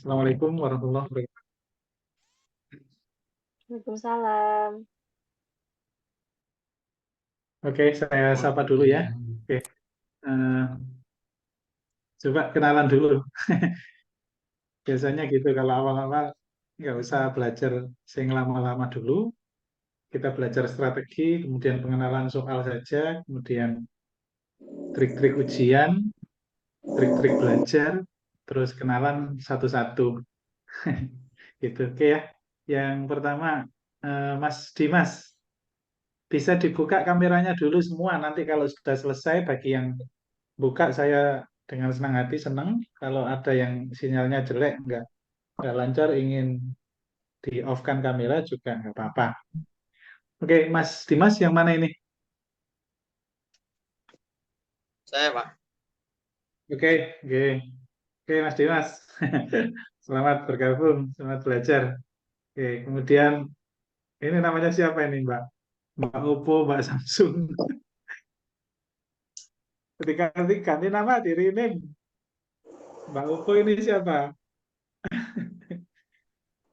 Assalamualaikum warahmatullahi wabarakatuh. Waalaikumsalam. Oke, saya sapa dulu ya. Oke, eh, coba kenalan dulu. Biasanya gitu kalau awal-awal nggak usah belajar sing lama-lama dulu. Kita belajar strategi, kemudian pengenalan soal saja, kemudian trik-trik ujian, trik-trik belajar, terus kenalan satu-satu. Gitu, oke ya. Yang pertama, Mas Dimas, bisa dibuka kameranya dulu semua. Nanti kalau sudah selesai, bagi yang buka saya dengan senang hati senang. Kalau ada yang sinyalnya jelek, nggak lancar, ingin di off kan kamera juga nggak apa-apa. Oke, Mas Dimas yang mana ini? Saya, Pak. Oke, oke, oke, Mas Dimas. Selamat bergabung, selamat belajar. Oke, kemudian ini namanya siapa ini, Mbak? Mbak Oppo, Mbak Samsung. Ketika nanti ganti nama diri ini Mbak Oppo ini siapa?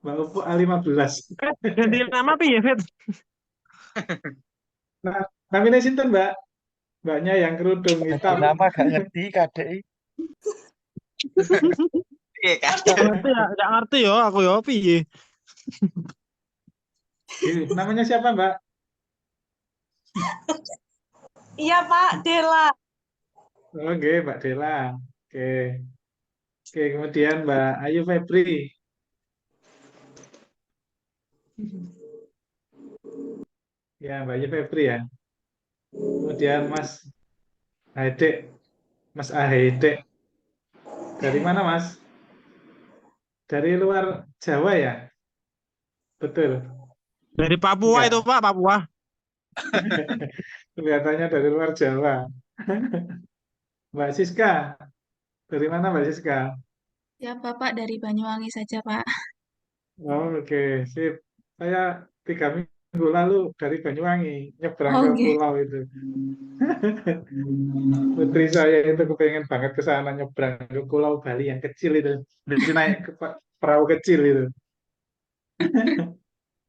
Mbak Oppo A15. Ganti nama apa ya, Fit? Nah, namanya sinten, Mbak? Mbaknya yang kerudung Ganti hitam. nama gak ngerti kadek. Oke, Kak. Gak ngerti ya aku ya piye. Namanya siapa, Mbak? Iya, Pak, Dela. Oke, Mbak Dela. Oke, oke. Kemudian Mbak Ayu Febri. Ya, Mbak Ayu Febri ya. Kemudian Mas Haidek, Mas Ahedek. Dari mana, Mas? Dari luar Jawa ya? Betul. Dari Papua Enggak. itu, Pak, Papua. Kelihatannya dari luar Jawa. Mbak Siska. Dari mana, Mbak Siska? Ya, Bapak dari Banyuwangi saja, Pak. Oh, oke, sip. Saya 3 minggu lalu dari Banyuwangi nyebrang ke Oke. pulau itu. Putri saya itu kepengen banget ke sana nyebrang ke Pulau Bali yang kecil itu. Jadi naik ke perahu kecil itu.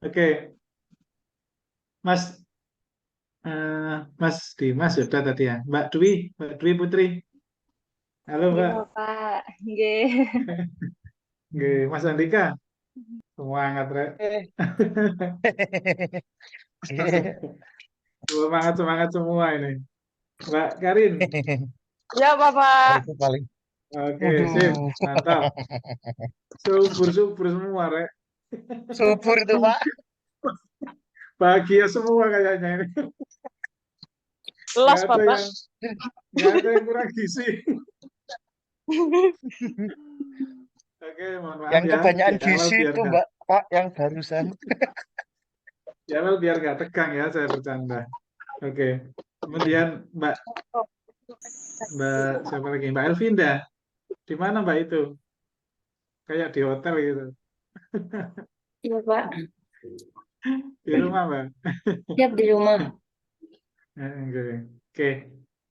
Oke, Mas Mas Dimas sudah tadi ya. Mbak Dwi Putri. Halo Mbak. Iya, Pak. Nggih. Oke, Mas Andika. Semangat, Rek. Semangat, semangat semua ini. Mbak Karin. Ya, Bapak. Itu paling. Oke, sip. Waduh, Mantap. Subur-subur semua, Rek. subur itu Pak. Bahagia semua kayaknya ini. Los, Nggak ada Bapak. nggak ada yang kurang gizi. Oke, mohon maaf Yang ya. kebanyakan Di awal gizi biar itu nggak, Mbak Pak yang barusan. di awal biar nggak tegang ya, saya bercanda. Oke. Kemudian Mbak siapa lagi? Mbak Elvinda. Di mana Mbak itu? Kayak di hotel gitu. Iya, Pak. Di rumah, Mbak. Siap di rumah. Oke. Oke.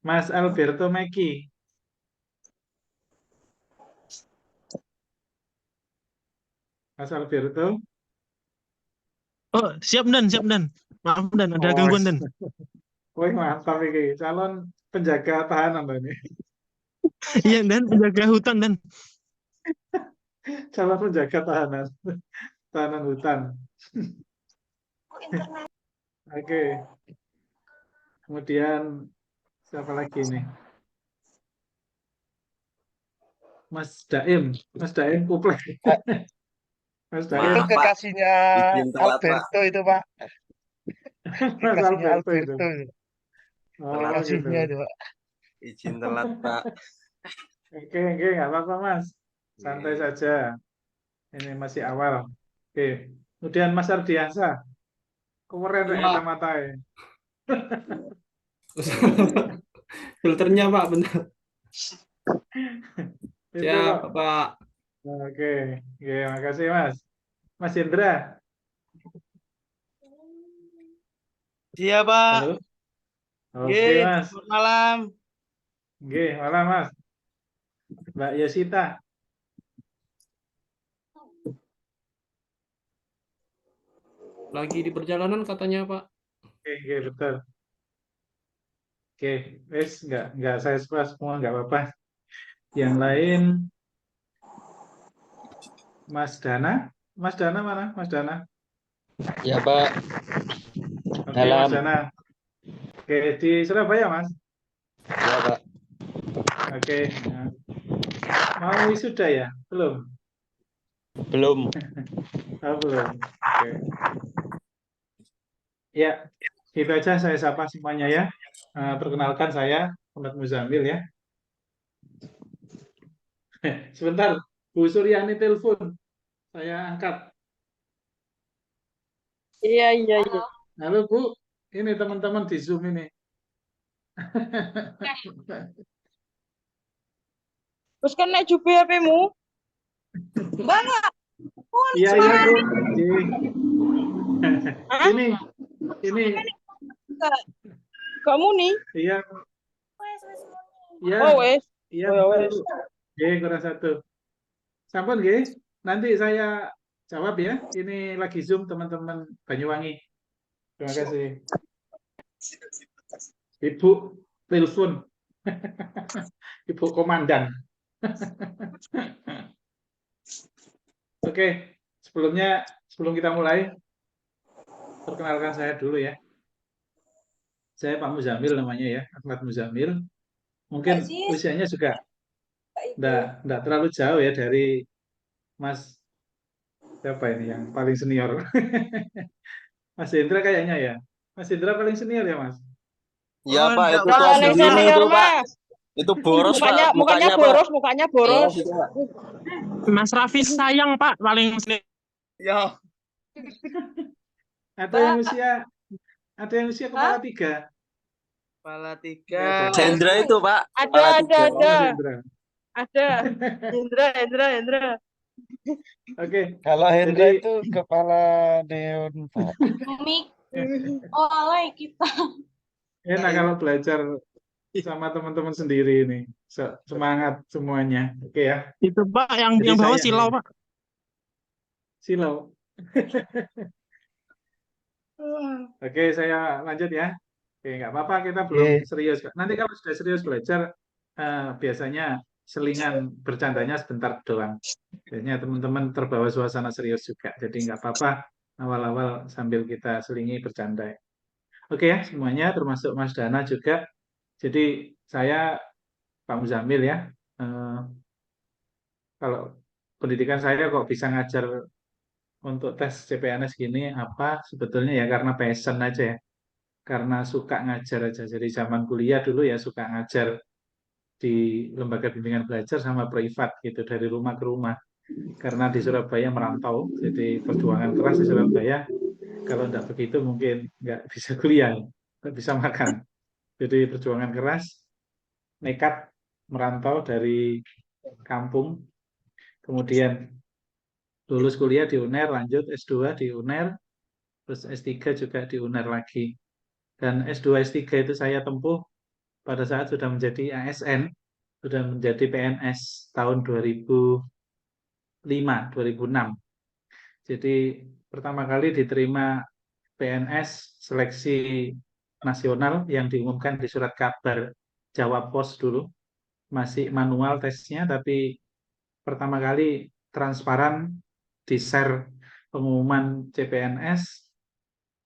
Mas Alberto Meki. Mas Alberto. Oh, siap Dan. Maaf Dan, ada Oh, gangguan Dan. wih, mantap ini. Calon penjaga tahanan loh ini. Iya Dan, penjaga hutan Dan. Calon penjaga tahanan. Tahanan hutan. Oke. Kemudian siapa lagi nih? Mas Daim. Mas Daim Kuplek. Mas Itu Daim. Maaf, Pak. kekasihnya Izin telat, Pak. Alberto itu Pak. Mas Kekasihnya Alberto itu. Alberto. Oh, Telat. gitu. Kekasihnya itu Pak. Izin telat, Pak. Oke, nggak apa-apa, Mas. Santai Iya. saja. Ini masih awal. Oke. Kemudian Mas Ardiansa. Keren Iya, rek Pak. kacamatanya. Filternya, Pak, benar. Itu Siap, kok. Pak. Oke. Oke, makasih, Mas. Mas Indra. Iya, Pak. Halo. Oke, Nggih, Mas. selamat malam. Oke, malam, Mas. Mbak Yosita. Lagi di perjalanan katanya, Pak. Oke, betul. Oke, wes nggak saya suka semua nggak apa-apa. Yang lain, Mas Dana mana? Mas Dana? Ya Pak, Oke, Mas dalam. Dana. Oke, di Surabaya, Mas. Ya Pak, Oke, nah. Mau wisuda ya? Belum? belum. Oh, belum. Oke. Ya, gitu aja saya sapa semuanya ya. Perkenalkan saya Ahmad Muzamil ya. Sebentar, Bu Suryani telepon. Saya angkat. Iya, iya, iya. Halo Bu, ini teman-teman di Zoom ini. Terus kan nek jupe HP-mu. Mbak, Iya iya Bu. Hah? Ini kamu nih? iya iya Oh, wes. iya Oh, betul wes. Bu. Kurang satu. Sampun nggih. Nanti saya jawab ya. Ini lagi Zoom teman-teman Banyuwangi. Terima kasih. Ibu telepon. Ibu komandan. Oke, sebelum kita mulai, perkenalkan saya dulu ya. Saya Pak Muzamil namanya ya, Ahmad Muzamil. Mungkin usianya juga enggak terlalu jauh ya dari Mas siapa ini yang paling senior. Mas Hendra kayaknya ya. Mas Hendra paling senior ya, Mas? Iya Oh, Pak, enggak, itu Pak. kelas Paling 6 senior, itu Pak. Mas. Itu boros Pak, Mukanya Pak. boros, mukanya boros. Iya, Pak. Mas Raffi sayang, Pak, paling senior. Ya. Ada yang usia kepala tiga. Kepala Ya, 3. Bapak. Hendra itu Pak. Ada, Kepala ada, 3. Oh, ada. Mas Hendra. Ada. Hendra. Oke, Kalau Hendra jadi itu kepala Deon Pak. Mik. Oh, alay kita. enak kalau belajar sama teman-teman sendiri ini. Semangat semuanya. Oke ya. Itu, Pak, yang Jadi bawa saya silau, Pak. silau. Oke, saya lanjut ya. Oke, nggak apa-apa, kita belum Oke. serius. Nanti kalau sudah serius belajar, biasanya selingan bercandanya sebentar doang. Biasanya teman-teman terbawa suasana serius juga. Jadi nggak apa-apa, awal-awal sambil kita selingi bercanda. Oke ya, semuanya termasuk Mas Dana juga. Jadi saya Pak Muzamil ya. Kalau pendidikan saya kok bisa ngajar untuk tes CPNS gini apa sebetulnya ya karena passion aja ya. Karena suka ngajar aja. Jadi zaman kuliah dulu ya suka ngajar di lembaga bimbingan belajar sama privat gitu dari rumah ke rumah. Karena di Surabaya merantau, jadi perjuangan keras di Surabaya. Kalau tidak begitu mungkin nggak bisa kuliah, nggak bisa makan. Jadi perjuangan keras, nekat merantau dari kampung, kemudian lulus kuliah di UNER, lanjut S2 di UNER, terus S3 juga di UNER lagi. Dan S2, S3 itu saya tempuh pada saat sudah menjadi ASN, sudah menjadi PNS tahun 2005, 2006. Jadi pertama kali diterima PNS seleksi nasional yang diumumkan di surat kabar Jawa Pos dulu. Masih manual tesnya, tapi pertama kali transparan di-share pengumuman CPNS,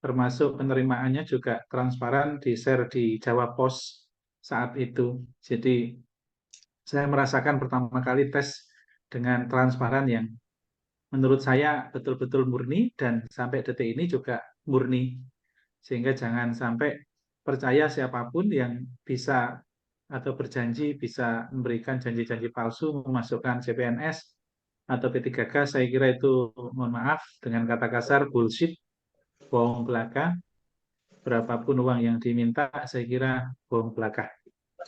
termasuk penerimaannya juga transparan di-share di Jawa Pos saat itu. Jadi saya merasakan pertama kali tes dengan transparan yang menurut saya betul-betul murni dan sampai detik ini juga murni. Sehingga jangan sampai percaya siapapun yang bisa atau berjanji bisa memberikan janji-janji palsu memasukkan CPNS atau P3K, saya kira itu mohon maaf dengan kata kasar bullshit, bohong belaka. Berapapun uang yang diminta saya kira bohong belaka.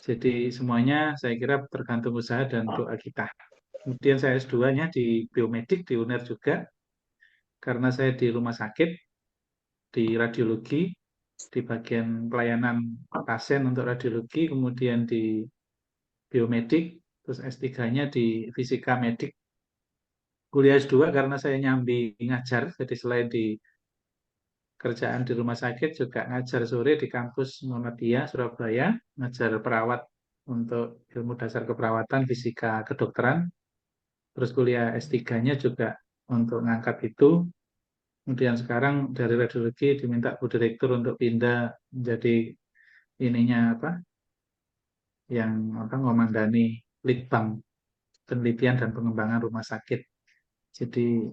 Jadi semuanya saya kira tergantung usaha dan doa kita. Kemudian saya S2-nya di biomedik di UNER juga, karena saya di rumah sakit, di radiologi, di bagian pelayanan pasien untuk radiologi, kemudian di biomedik, terus S3-nya di fisika medik. Kuliah S2 karena saya nyambi ngajar, jadi selain di kerjaan di rumah sakit juga ngajar sore di kampus Muhammadiyah Surabaya, ngajar perawat untuk ilmu dasar keperawatan, fisika, kedokteran. Terus kuliah S3-nya juga untuk ngangkat itu. Kemudian sekarang dari radiologi diminta Bu Direktur untuk pindah menjadi ininya apa? Yang ngomandani Litbang penelitian dan pengembangan rumah sakit. Jadi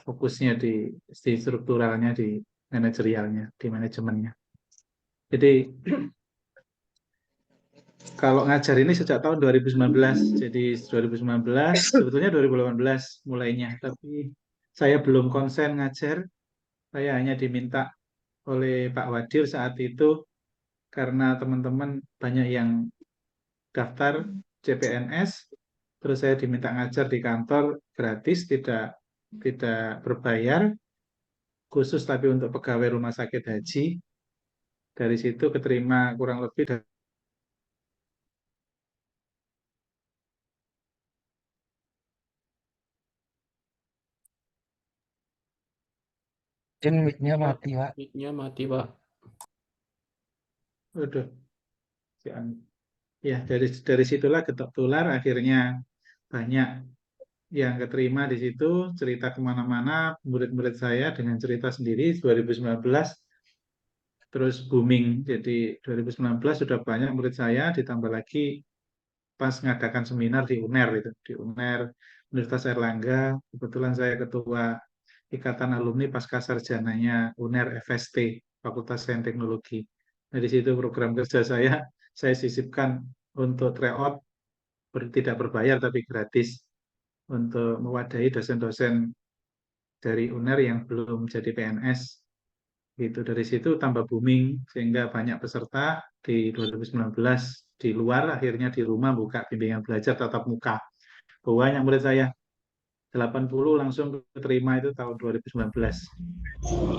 fokusnya di strukturalnya, di manajerialnya, di manajemennya. Jadi kalau ngajar ini sejak tahun 2019. Jadi 2019 sebetulnya 2018 mulainya, tapi saya belum konsen ngajar. Saya hanya diminta oleh Pak Wadir saat itu karena teman-teman banyak yang daftar CPNS, terus saya diminta ngajar di kantor gratis, tidak berbayar, khusus tapi untuk pegawai rumah sakit haji. Dari situ keterima kurang lebih dari Mic-nya mati, Pak. Mic-nya mati, Pak. Waduh. Ya, dari situlah getok tular, akhirnya banyak yang keterima di situ, cerita kemana-mana, murid-murid saya dengan cerita sendiri. 2019 terus booming, jadi 2019 sudah banyak murid saya, ditambah lagi pas ngadakan seminar di UNER itu, di UNER Universitas Airlangga. Kebetulan saya ketua Ikatan Alumni Pasca Sarjananya UNER FST, Fakultas Sains Teknologi. Nah, di situ program kerja saya sisipkan untuk tryout tidak berbayar tapi gratis untuk mewadahi dosen-dosen dari UNER yang belum jadi PNS. Gitu. Dari situ tambah booming sehingga banyak peserta. Di 2019 di luar, akhirnya di rumah buka bimbingan belajar tatap muka. Banyak murid saya 80 langsung keterima itu tahun 2019.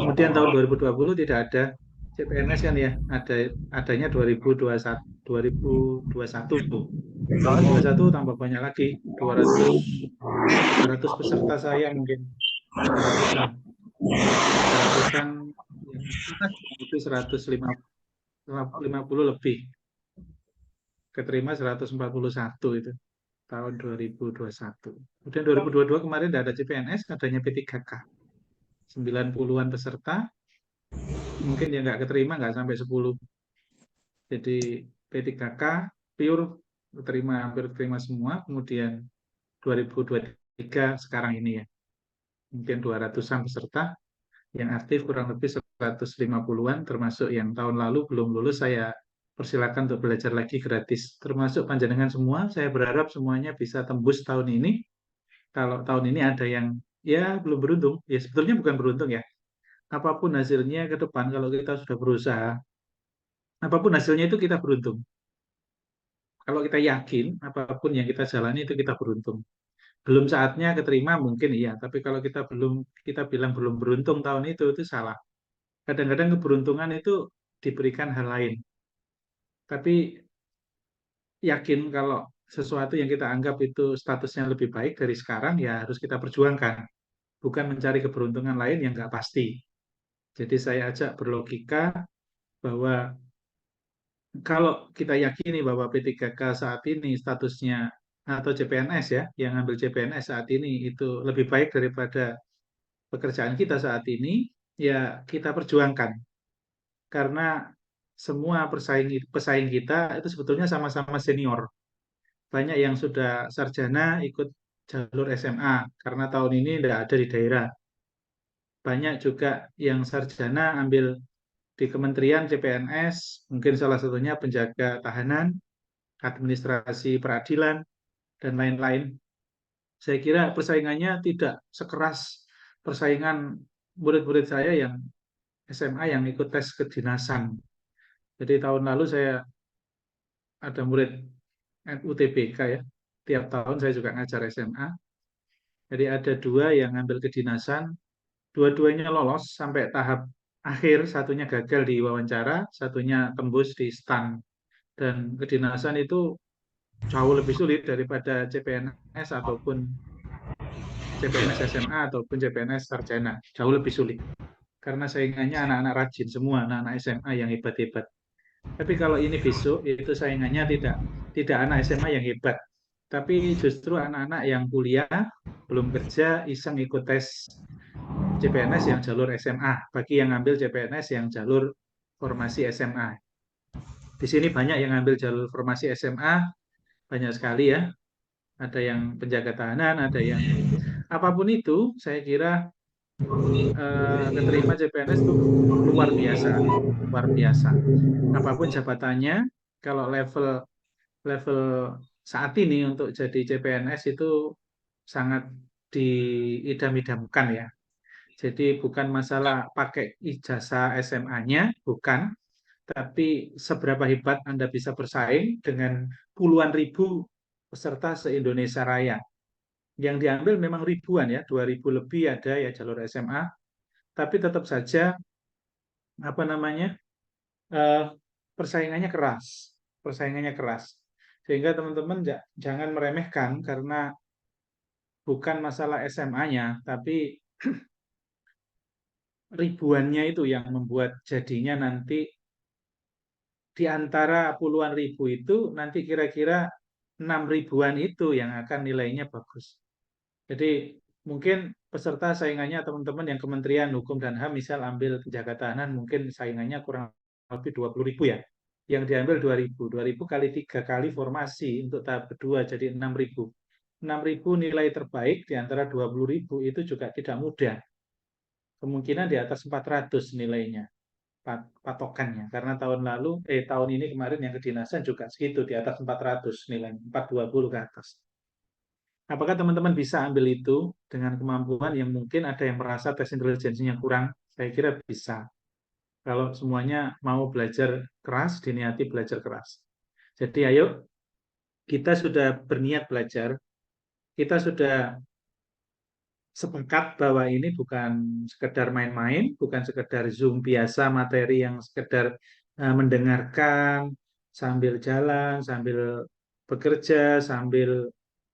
Kemudian tahun 2020 tidak ada CPNS kan ya, adanya 2021. 2021 tambah banyak lagi, 200 peserta saya mungkin 100-an, 150 lebih, keterima 141 itu tahun 2021. Kemudian 2022 kemarin tidak ada CPNS, adanya P3K. 90-an peserta, mungkin yang nggak keterima nggak sampai 10. Jadi P3K pure hampir terima semua. Kemudian 2023 sekarang ini ya, mungkin 200-an peserta yang aktif, kurang lebih 150-an, termasuk yang tahun lalu belum lulus saya persilakan untuk belajar lagi gratis, termasuk panjenengan semua. Saya berharap semuanya bisa tembus tahun ini. Kalau tahun ini ada yang ya belum beruntung, ya sebetulnya bukan beruntung ya, apapun hasilnya ke depan kalau kita sudah berusaha, apapun hasilnya itu kita beruntung. Kalau kita yakin apapun yang kita jalani itu kita beruntung. Belum saatnya keterima mungkin iya, tapi kalau kita bilang belum beruntung tahun itu salah. Kadang-kadang keberuntungan itu diberikan hal lain. Tapi yakin kalau sesuatu yang kita anggap itu statusnya lebih baik dari sekarang, ya harus kita perjuangkan. Bukan mencari keberuntungan lain yang nggak pasti. Jadi saya ajak berlogika bahwa kalau kita yakini bahwa P3K saat ini statusnya, atau CPNS ya, yang ambil CPNS saat ini itu lebih baik daripada pekerjaan kita saat ini, ya kita perjuangkan. Karena semua pesaing kita itu sebetulnya sama-sama senior. Banyak yang sudah sarjana ikut jalur SMA, karena tahun ini tidak ada di daerah. Banyak juga yang sarjana ambil di kementerian CPNS, mungkin salah satunya penjaga tahanan, administrasi peradilan, dan lain-lain. Saya kira persaingannya tidak sekeras persaingan murid-murid saya yang SMA yang ikut tes kedinasan. Jadi tahun lalu saya ada murid UTBK ya, tiap tahun saya juga ngajar SMA. Jadi ada 2 yang ngambil kedinasan, dua-duanya lolos sampai tahap akhir, satunya gagal di wawancara, satunya tembus di STAN. Dan kedinasan itu jauh lebih sulit daripada CPNS ataupun CPNS SMA ataupun CPNS sarjana, jauh lebih sulit. karena saingannya anak-anak rajin semua, anak-anak SMA yang hebat-hebat. Tapi kalau ini besok itu saingannya tidak anak SMA yang hebat, tapi justru anak-anak yang kuliah belum kerja iseng ikut tes CPNS yang jalur SMA bagi yang ngambil CPNS yang jalur formasi SMA. Di sini banyak yang ngambil jalur formasi SMA, banyak sekali ya. Ada yang penjaga tahanan, ada yang apapun itu, saya kira keterima CPNS itu luar biasa, luar biasa. Apapun jabatannya, kalau level saat ini untuk jadi CPNS itu sangat diidam-idamkan ya. Jadi bukan masalah pakai ijazah SMA-nya, bukan, tapi seberapa hebat Anda bisa bersaing dengan puluhan ribu peserta se-Indonesia Raya. Yang diambil memang ribuan ya, 2.000 lebih ada ya jalur SMA, tapi tetap saja apa namanya persaingannya keras, persaingannya keras. Sehingga teman-teman jangan meremehkan karena bukan masalah SMA-nya, tapi ribuannya itu yang membuat jadinya nanti di antara puluhan ribu itu nanti kira-kira 6 ribuan itu yang akan nilainya bagus. Jadi mungkin peserta saingannya teman-teman yang Kementerian Hukum dan HAM misal ambil penjaga tahanan mungkin saingannya kurang lebih 20.000 ya. Yang diambil 2.000. 2.000 kali 3 kali formasi untuk tahap kedua jadi 6.000. 6.000 nilai terbaik di antara 20.000 itu juga tidak mudah. Kemungkinan di atas 400 nilainya patokannya karena tahun ini kemarin yang kedinasan juga segitu di atas 400 nilai 420 ke atas. Apakah teman-teman bisa ambil itu dengan kemampuan yang mungkin ada yang merasa tes intelijensinya kurang? Saya kira bisa. Kalau semuanya mau belajar keras, diniati belajar keras. Jadi ayo, kita sudah berniat belajar, kita sudah sepakat bahwa ini bukan sekedar main-main, bukan sekedar Zoom biasa, materi yang sekedar mendengarkan sambil jalan, sambil bekerja, sambil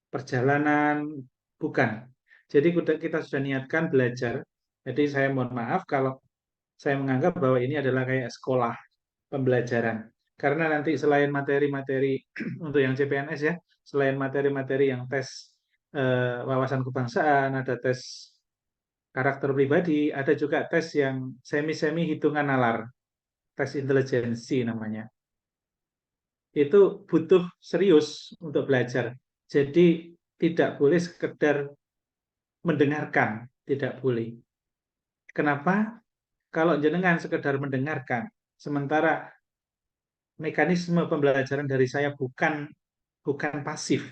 perjalanan, bukan. Jadi kita sudah niatkan belajar. Jadi saya mohon maaf kalau saya menganggap bahwa ini adalah kayak sekolah pembelajaran. Karena nanti selain materi-materi untuk yang CPNS ya, selain materi-materi yang tes wawasan kebangsaan, ada tes karakter pribadi, ada juga tes yang semi-semi hitungan nalar, tes intelijensi namanya. Itu butuh serius untuk belajar. Jadi tidak boleh sekedar mendengarkan, tidak boleh. Kenapa? Kalau jenengan sekedar mendengarkan, sementara mekanisme pembelajaran dari saya bukan pasif.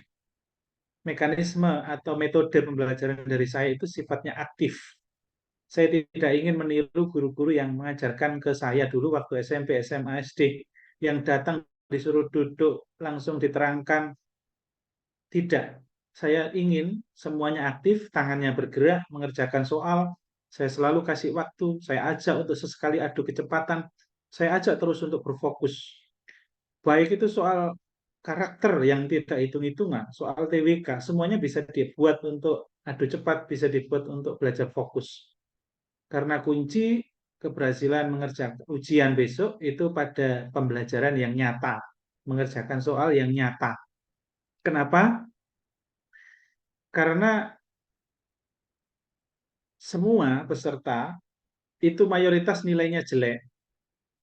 Mekanisme atau metode pembelajaran dari saya itu sifatnya aktif. Saya tidak ingin meniru guru-guru yang mengajarkan ke saya dulu waktu SMP, SMA, SD, yang datang disuruh duduk, langsung diterangkan. Tidak. Saya ingin semuanya aktif, tangannya bergerak, mengerjakan soal. Saya selalu kasih waktu, saya ajak untuk sesekali adu kecepatan, saya ajak terus untuk berfokus. Baik itu soal karakter yang tidak hitung-hitungan, soal TWK, semuanya bisa dibuat untuk adu cepat, bisa dibuat untuk belajar fokus. Karena kunci keberhasilan mengerjakan ujian besok itu pada pembelajaran yang nyata, mengerjakan soal yang nyata. Kenapa? Karena semua peserta itu mayoritas nilainya jelek.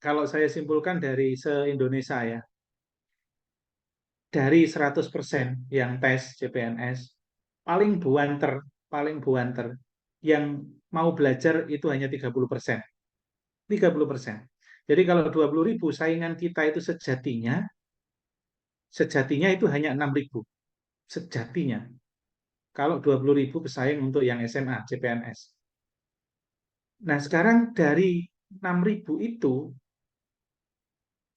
Kalau saya simpulkan dari se-Indonesia ya, dari 100% yang tes CPNS, paling buanter yang mau belajar itu hanya 30%. 30%. Jadi kalau 20.000 saingan kita itu sejatinya itu hanya 6.000. Sejatinya. Kalau 20.000 pesaing untuk yang SMA, CPNS. Nah sekarang dari 6.000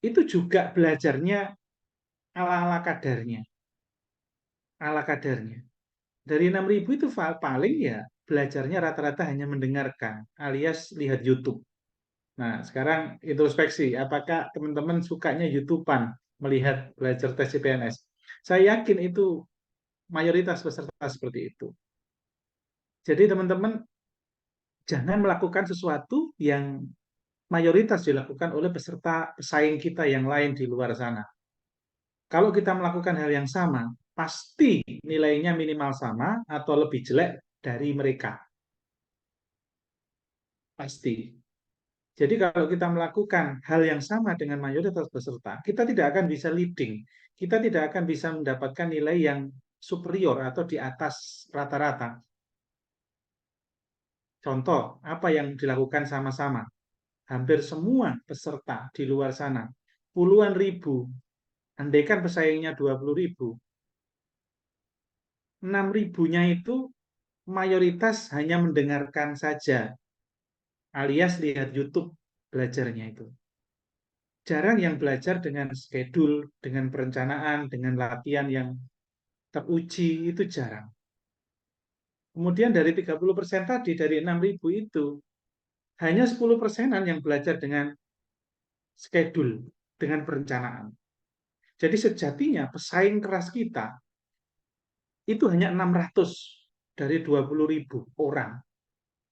itu juga belajarnya ala-ala kadarnya. Ala kadarnya. Dari 6.000 itu paling ya belajarnya rata-rata hanya mendengarkan alias lihat YouTube. Nah, sekarang introspeksi, apakah teman-teman sukanya YouTube-an melihat belajar tes CPNS? Saya yakin itu mayoritas peserta seperti itu. Jadi teman-teman jangan melakukan sesuatu yang mayoritas dilakukan oleh peserta pesaing kita yang lain di luar sana. Kalau kita melakukan hal yang sama, pasti nilainya minimal sama atau lebih jelek dari mereka. Pasti. Jadi kalau kita melakukan hal yang sama dengan mayoritas peserta, kita tidak akan bisa leading. Kita tidak akan bisa mendapatkan nilai yang superior atau di atas rata-rata. Contoh, apa yang dilakukan sama-sama? Hampir semua peserta di luar sana, puluhan ribu, andaikan pesaingnya 20.000, 6.000-nya itu mayoritas hanya mendengarkan saja, alias lihat YouTube belajarnya itu. Jarang yang belajar dengan schedule, dengan perencanaan, dengan latihan yang teruji, itu jarang. Kemudian dari 30% tadi, dari 6.000 itu, hanya 10%-an yang belajar dengan schedule, dengan perencanaan. Jadi sejatinya pesaing keras kita itu hanya 600 dari 20.000 orang.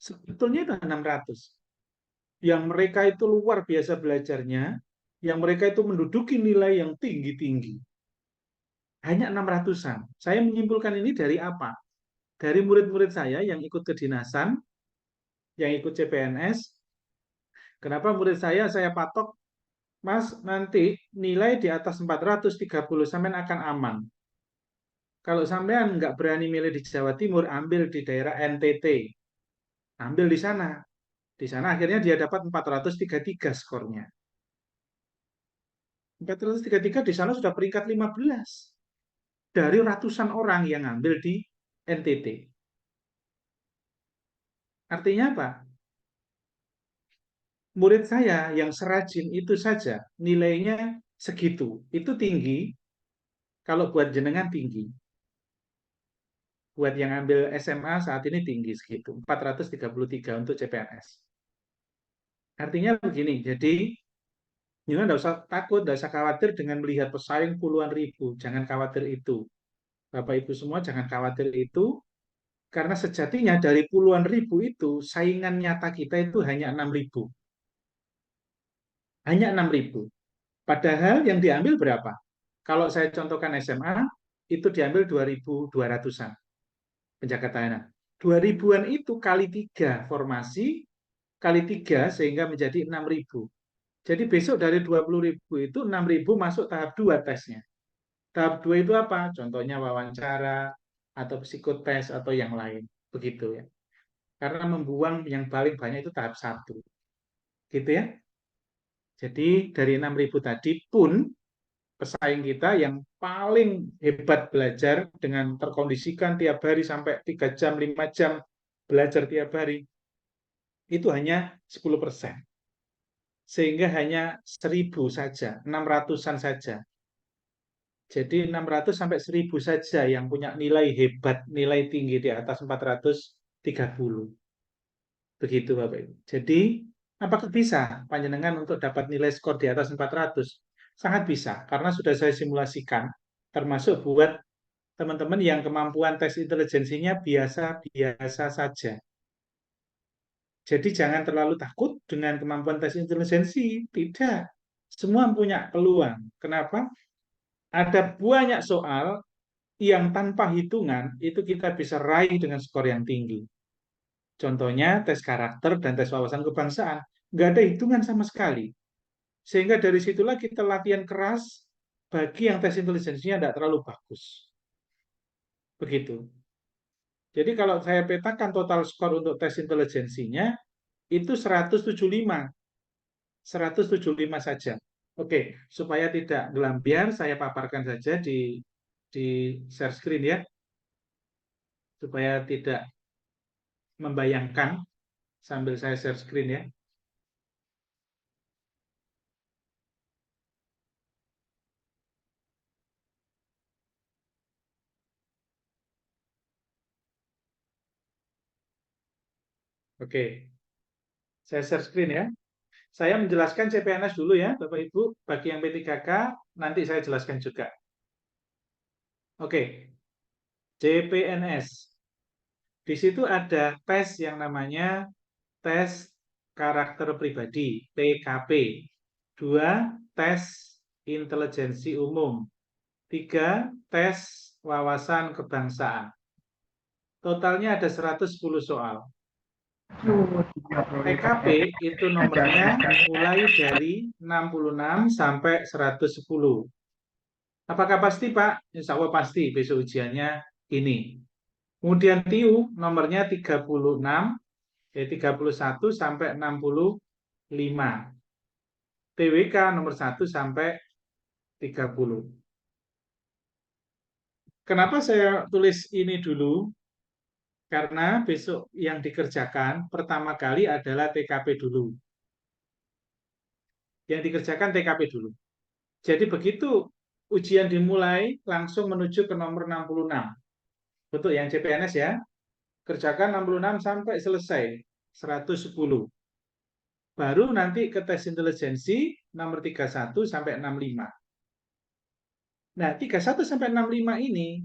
Sebetulnya itu 600. Yang mereka itu luar biasa belajarnya, yang mereka itu menduduki nilai yang tinggi-tinggi. Hanya 600-an. Saya menyimpulkan ini dari apa? Dari murid-murid saya yang ikut kedinasan, yang ikut CPNS. Kenapa murid saya patok, Mas, nanti nilai di atas 430 sampean akan aman. Kalau sampean nggak berani milih di Jawa Timur, ambil di daerah NTT. Ambil di sana. Di sana akhirnya dia dapat 433 skornya. 433 di sana sudah peringkat 15 dari ratusan orang yang ngambil di NTT. Artinya apa? Murid saya yang serajin itu saja nilainya segitu. Itu tinggi, kalau buat jenengan tinggi. Buat yang ambil SMA saat ini tinggi segitu, 433 untuk CPNS. Artinya begini, jadi jangan tidak usah takut, tidak usah khawatir dengan melihat pesaing puluhan ribu. Jangan khawatir itu. Bapak Ibu semua jangan khawatir itu, karena sejatinya dari puluhan ribu itu, saingan nyata kita itu hanya 6.000. Hanya 6.000. Padahal yang diambil berapa? Kalau saya contohkan SMA, itu diambil 2.200-an penjaga tahanan. 2.000-an itu kali 3 formasi, kali 3 sehingga menjadi 6.000. Jadi besok dari 20.000 itu 6.000 masuk tahap 2 tesnya. Tahap 2 itu apa? Contohnya wawancara, atau psikotes, atau yang lain. Begitu ya. Karena membuang yang paling banyak itu tahap 1. Gitu ya. Jadi dari 6.000 tadi pun pesaing kita yang paling hebat belajar dengan terkondisikan tiap hari sampai 3 jam, 5 jam belajar tiap hari, itu hanya 10%. Sehingga hanya 1.000 saja, 600-an saja. Jadi 600 sampai 1.000 saja yang punya nilai hebat, nilai tinggi di atas 430. Begitu Bapak Ibu. Jadi apakah bisa panjenengan untuk dapat nilai skor di atas 400? Sangat bisa, karena sudah saya simulasikan, termasuk buat teman-teman yang kemampuan tes intelijensinya biasa-biasa saja. Jadi jangan terlalu takut dengan kemampuan tes intelijensi. Tidak. Semua punya peluang. Kenapa? Ada banyak soal yang tanpa hitungan itu kita bisa raih dengan skor yang tinggi. Contohnya tes karakter dan tes wawasan kebangsaan. Nggak ada hitungan sama sekali. Sehingga dari situlah kita latihan keras bagi yang tes intelijensinya tidak terlalu bagus. Begitu. Jadi kalau saya petakan total skor untuk tes intelijensinya, itu 175. 175 saja. Oke, supaya tidak gelambiar, saya paparkan saja di share screen ya. Supaya tidak membayangkan sambil saya share screen ya. Oke, saya share screen ya. Saya menjelaskan CPNS dulu ya, Bapak Ibu. Bagi yang P3K, nanti saya jelaskan juga. Oke, CPNS. Di situ ada tes yang namanya tes karakter pribadi, TKP. 2, tes intelijensi umum. 3, tes wawasan kebangsaan. Totalnya ada 110 soal. TKP itu nomornya mulai dari 66 sampai 110. Apakah pasti, Pak? Insya Allah pasti besok ujiannya ini. Kemudian TIU nomornya 36, 31 sampai 65. TWK nomor 1 sampai 30. Kenapa saya tulis ini dulu? Karena besok yang dikerjakan pertama kali adalah TKP dulu. Yang dikerjakan TKP dulu. Jadi begitu ujian dimulai, langsung menuju ke nomor 66. Untuk yang CPNS ya, kerjakan 66 sampai selesai, 110. Baru nanti ke tes intelijensi nomor 31 sampai 65. Nah, 31 sampai 65 ini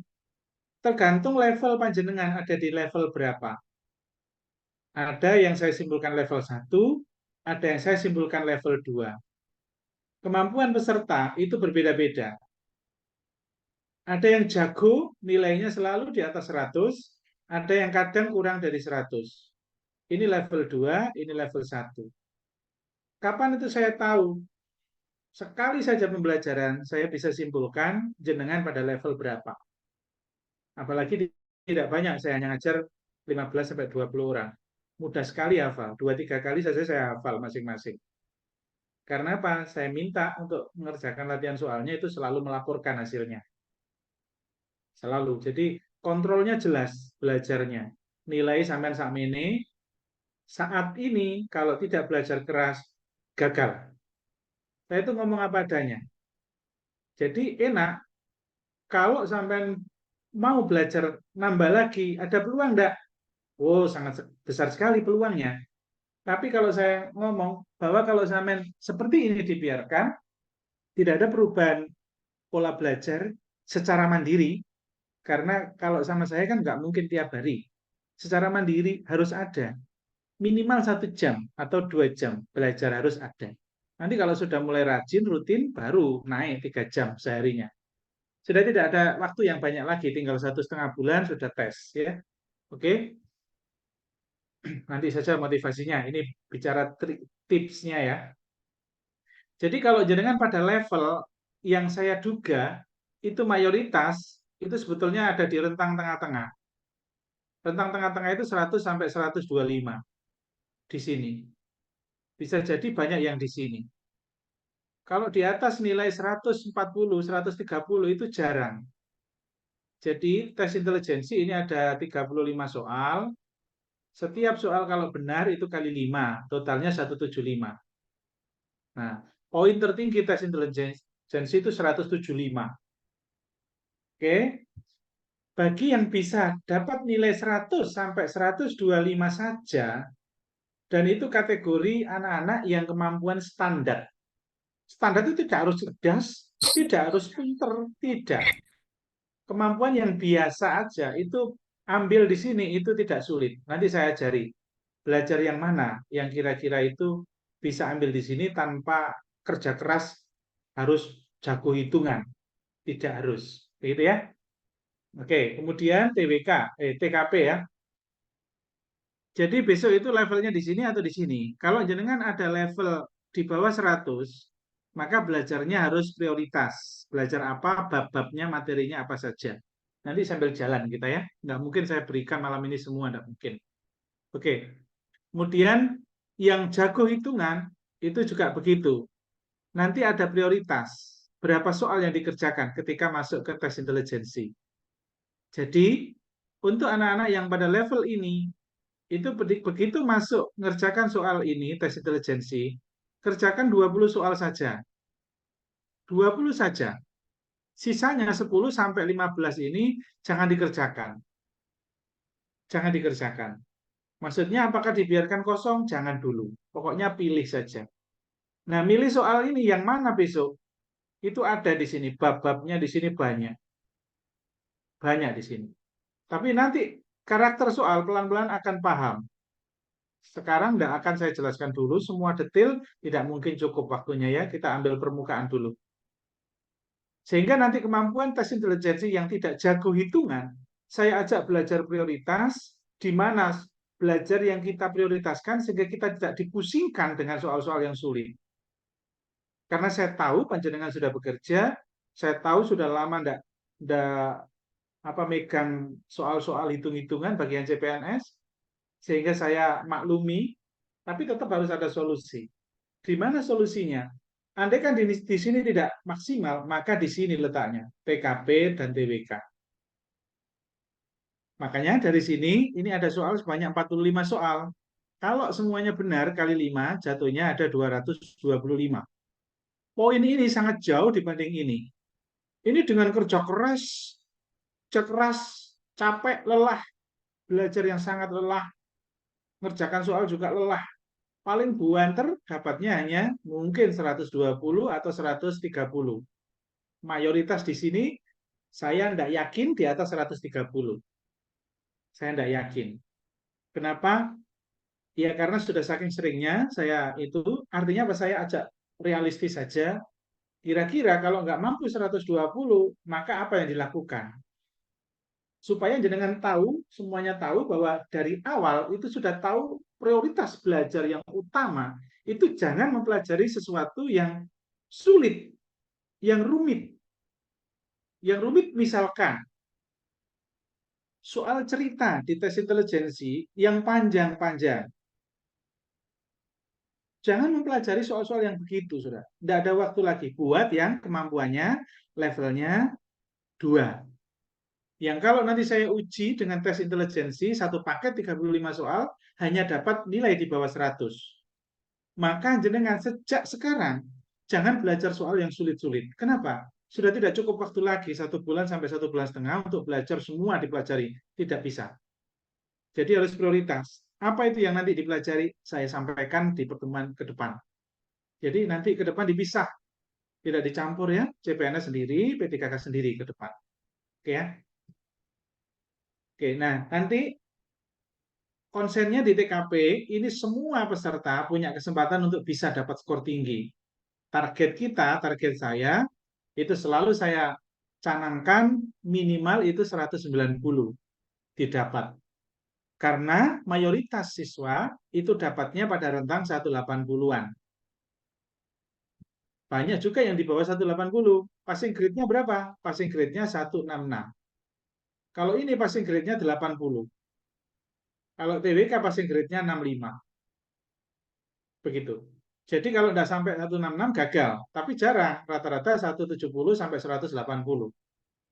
tergantung level panjenengan ada di level berapa. Ada yang saya simpulkan level 1, ada yang saya simpulkan level 2. Kemampuan peserta itu berbeda-beda. Ada yang jago, nilainya selalu di atas 100, ada yang kadang kurang dari 100. Ini level 2, ini level 1. Kapan itu saya tahu? Sekali saja pembelajaran, saya bisa simpulkan jenengan pada level berapa. Apalagi tidak banyak, saya hanya ngajar 15-20 orang. Mudah sekali hafal, 2-3 kali saja saya hafal masing-masing. Karena apa? Saya minta untuk mengerjakan latihan soalnya itu selalu melaporkan hasilnya. Selalu. Jadi kontrolnya jelas belajarnya. Nilai sampean sakmene saat ini kalau tidak belajar keras gagal. Saya itu ngomong apa adanya. Jadi enak kalau sampean mau belajar nambah lagi, ada peluang enggak? Oh, sangat besar sekali peluangnya. Tapi kalau saya ngomong bahwa kalau sampean seperti ini dibiarkan, tidak ada perubahan pola belajar secara mandiri, karena kalau sama saya kan nggak mungkin tiap hari. Secara mandiri harus ada. Minimal 1 jam atau 2 jam belajar harus ada. Nanti kalau sudah mulai rajin, rutin, baru naik 3 jam seharinya. Sudah tidak ada waktu yang banyak lagi, tinggal 1,5 bulan sudah tes. Ya, oke. Nanti saja motivasinya. Ini bicara tipsnya ya. Jadi kalau jenengan pada level yang saya duga, itu mayoritas, itu sebetulnya ada di rentang tengah-tengah. Rentang tengah-tengah itu 100 sampai 125 di sini. Bisa jadi banyak yang di sini. Kalau di atas nilai 140, 130 itu jarang. Jadi tes intelijensi ini ada 35 soal. Setiap soal kalau benar itu kali 5, totalnya 175. Nah, poin tertinggi tes intelijensi itu 175. Oke. Bagi yang bisa dapat nilai 100 sampai 125 saja, dan itu kategori anak-anak yang kemampuan standar. Standar itu tidak harus cerdas, tidak harus pinter, tidak. Kemampuan yang biasa aja, itu ambil di sini, itu tidak sulit. Nanti saya ajari. Belajar yang mana, yang kira-kira itu bisa ambil di sini tanpa kerja keras, harus jago hitungan. Tidak harus. Begitu ya. Oke, kemudian TKP ya. Jadi besok itu levelnya di sini atau di sini. Kalau jenengan ada level di bawah 100, maka belajarnya harus prioritas. Belajar apa, bab-babnya, materinya apa saja. Nanti sambil jalan kita ya. Nggak mungkin saya berikan malam ini semua, nggak mungkin. Oke. Kemudian yang jago hitungan itu juga begitu. Nanti ada prioritas. Berapa soal yang dikerjakan ketika masuk ke tes intelijensi. Jadi, untuk anak-anak yang pada level ini, itu begitu masuk ngerjakan soal ini, tes intelijensi, kerjakan 20 soal saja. 20 saja. Sisanya 10 sampai 15 ini jangan dikerjakan. Jangan dikerjakan. Maksudnya apakah dibiarkan kosong? Jangan dulu. Pokoknya pilih saja. Nah, milih soal ini yang mana besok? Itu ada di sini, bab-babnya di sini banyak. Banyak di sini. Tapi nanti karakter soal pelan-pelan akan paham. sekarang tidak akan saya jelaskan dulu semua detail, tidak mungkin cukup waktunya ya. Kita ambil permukaan dulu. Sehingga nanti kemampuan tes intelijensi yang tidak jago hitungan, saya ajak belajar prioritas, di mana belajar yang kita prioritaskan sehingga kita tidak dipusingkan dengan soal-soal yang sulit. Karena saya tahu panjenengan sudah bekerja, saya tahu sudah lama ndak megang soal-soal hitung-hitungan bagian CPNS, sehingga saya maklumi, tapi tetap harus ada solusi. Di mana solusinya? Andai kan di sini tidak maksimal, maka di sini letaknya, TKP dan TWK. Makanya dari sini, ini ada soal sebanyak 45 soal. Kalau semuanya benar kali 5, jatuhnya ada 225. Poin ini sangat jauh dibanding ini. Ini dengan kerja keras, capek, lelah, belajar yang sangat lelah, ngerjakan soal juga lelah. Paling buanter dapatnya hanya mungkin 120 atau 130. Mayoritas di sini saya tidak yakin di atas 130. Saya tidak yakin. Kenapa? Ya karena sudah saking seringnya saya itu, artinya apa, saya ajak realistis saja. Kira-kira kalau nggak mampu 120, maka apa yang dilakukan? Supaya jenengan tahu, semuanya tahu bahwa dari awal itu sudah tahu prioritas belajar yang utama itu jangan mempelajari sesuatu yang sulit, yang rumit. Yang rumit misalkan soal cerita di tes intelijensi yang panjang-panjang. Jangan mempelajari soal-soal yang begitu, sudah. Tidak ada waktu lagi buat yang kemampuannya levelnya 2. Yang kalau nanti saya uji dengan tes intelijensi, satu paket 35 soal, hanya dapat nilai di bawah 100. Maka jenengan sejak sekarang, jangan belajar soal yang sulit-sulit. Kenapa? Sudah tidak cukup waktu lagi, 1 bulan sampai 1,5 bulan untuk belajar semua dipelajari. Tidak bisa. Jadi harus prioritas. Apa itu yang nanti dipelajari? Saya sampaikan di pertemuan ke depan. Jadi nanti ke depan dipisah. Tidak dicampur ya, CPNS sendiri, P3K sendiri ke depan. Oke ya? Oke, nah nanti konsennya di TKP, ini semua peserta punya kesempatan untuk bisa dapat skor tinggi. Target kita, target saya, itu selalu saya canangkan minimal itu 190 didapat. Karena mayoritas siswa itu dapatnya pada rentang 180-an. Banyak juga yang di bawah 180. Passing grade-nya berapa? Passing grade-nya 166. Kalau ini passing grade-nya 80. Kalau TWK passing grade-nya 65. Begitu. Jadi kalau tidak sampai 166 gagal. Tapi jarang. Rata-rata 170 sampai 180.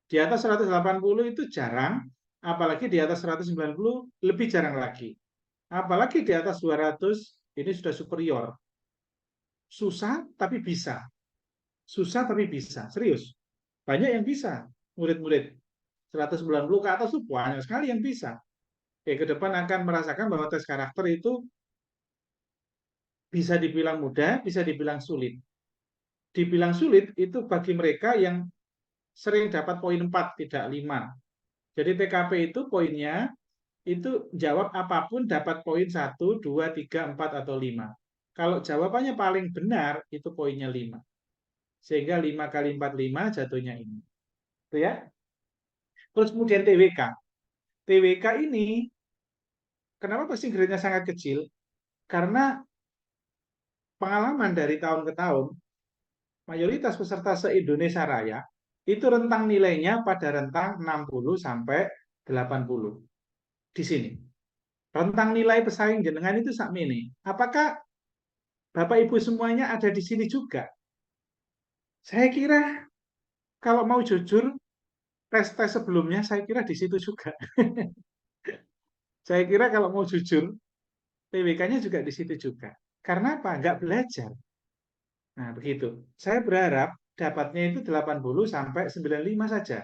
Di atas 180 itu jarang. Apalagi di atas 190 lebih jarang lagi. Apalagi di atas 200 ini sudah superior. Susah tapi bisa. Susah tapi bisa. Serius. Banyak yang bisa. Murid-murid. 190 ke atas itu banyak sekali yang bisa. Ke depan akan merasakan bahwa tes karakter itu bisa dibilang mudah, bisa dibilang sulit. Dibilang sulit itu bagi mereka yang sering dapat poin 4, tidak 5. Jadi TKP itu poinnya, itu jawab apapun dapat poin 1, 2, 3, 4, atau 5. Kalau jawabannya paling benar, itu poinnya 5. Sehingga 5 kali 4, 5 jatuhnya ini. Itu ya. Terus kemudian TWK. TWK ini, kenapa passing grade-nya sangat kecil? Karena pengalaman dari tahun ke tahun, mayoritas peserta se-Indonesia Raya, itu rentang nilainya pada rentang 60 sampai 80. Di sini. Rentang nilai pesaing jenengan itu sakmene. Apakah Bapak Ibu semuanya ada di sini juga? Saya kira kalau mau jujur, tes-tes sebelumnya saya kira di situ juga. Saya kira kalau mau jujur, TWK-nya juga di situ juga. Karena apa? Nggak belajar. Nah, begitu. Saya berharap dapatnya itu 80 sampai 95 saja.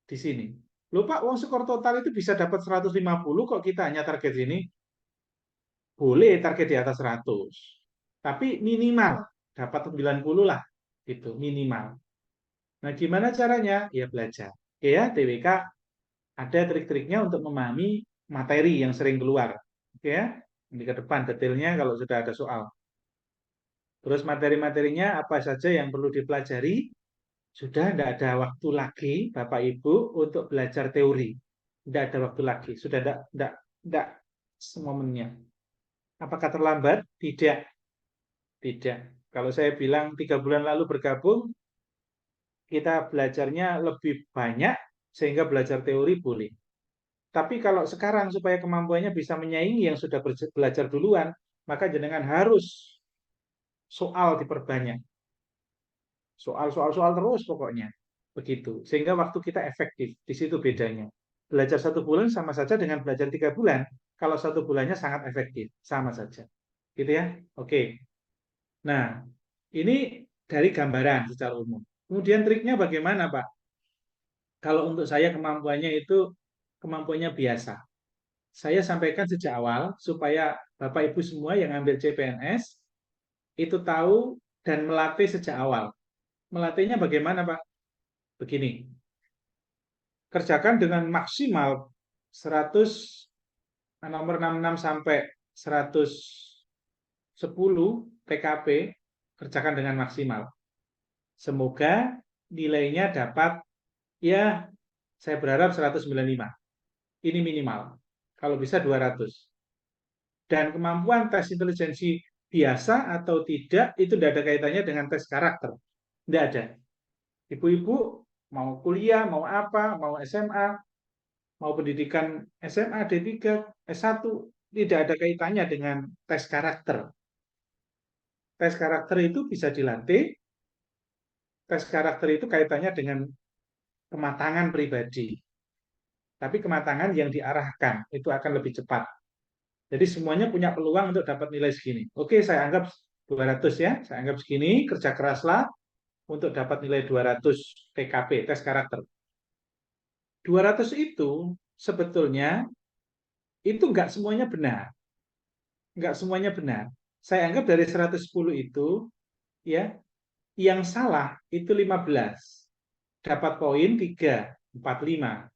Di sini. Loh Pak, uang skor total itu bisa dapat 150 kok kita hanya target ini. Boleh target di atas 100. Tapi minimal dapat 90 lah. Gitu, minimal. Nah, gimana caranya? Ya belajar. Oke ya, TWK ada trik-triknya untuk memahami materi yang sering keluar. Oke ya. Nanti ke depan detailnya kalau sudah ada soal. Terus materi-materinya apa saja yang perlu dipelajari, sudah tidak ada waktu lagi Bapak Ibu untuk belajar teori. Tidak ada waktu lagi, sudah tidak semomennya. Apakah terlambat? Tidak. Tidak. Kalau saya bilang 3 bulan lalu bergabung, kita belajarnya lebih banyak sehingga belajar teori boleh. Tapi kalau sekarang supaya kemampuannya bisa menyaingi yang sudah belajar duluan, maka jenengan harus soal diperbanyak. Soal terus pokoknya. Begitu. Sehingga waktu kita efektif. Di situ bedanya. Belajar 1 bulan sama saja dengan belajar 3 bulan. Kalau 1 bulannya sangat efektif. Sama saja. Gitu ya? Oke. Nah, ini dari gambaran secara umum. Kemudian triknya bagaimana, Pak? Kalau untuk saya kemampuannya biasa. Saya sampaikan sejak awal supaya Bapak Ibu semua yang ambil CPNS itu tahu dan melatih sejak awal. Melatihnya bagaimana, Pak? Begini. Kerjakan dengan maksimal 100 nomor 66 sampai 110 TKP, kerjakan dengan maksimal. Semoga nilainya dapat, ya saya berharap 195. Ini minimal. Kalau bisa 200. Dan kemampuan tes intelijensi biasa atau tidak, itu tidak ada kaitannya dengan tes karakter. Tidak ada. Ibu-ibu mau kuliah, mau apa, mau SMA, mau pendidikan SMA, D3, S1, tidak ada kaitannya dengan tes karakter. Tes karakter itu bisa dilatih. Tes karakter itu kaitannya dengan kematangan pribadi. Tapi kematangan yang diarahkan itu akan lebih cepat. Jadi semuanya punya peluang untuk dapat nilai segini. Oke, saya anggap 200 ya. Saya anggap segini, kerja keraslah untuk dapat nilai 200 TKP, tes karakter. 200 itu sebetulnya itu enggak semuanya benar. Enggak semuanya benar. Saya anggap dari 110 itu ya, yang salah itu 15. Dapat poin 345.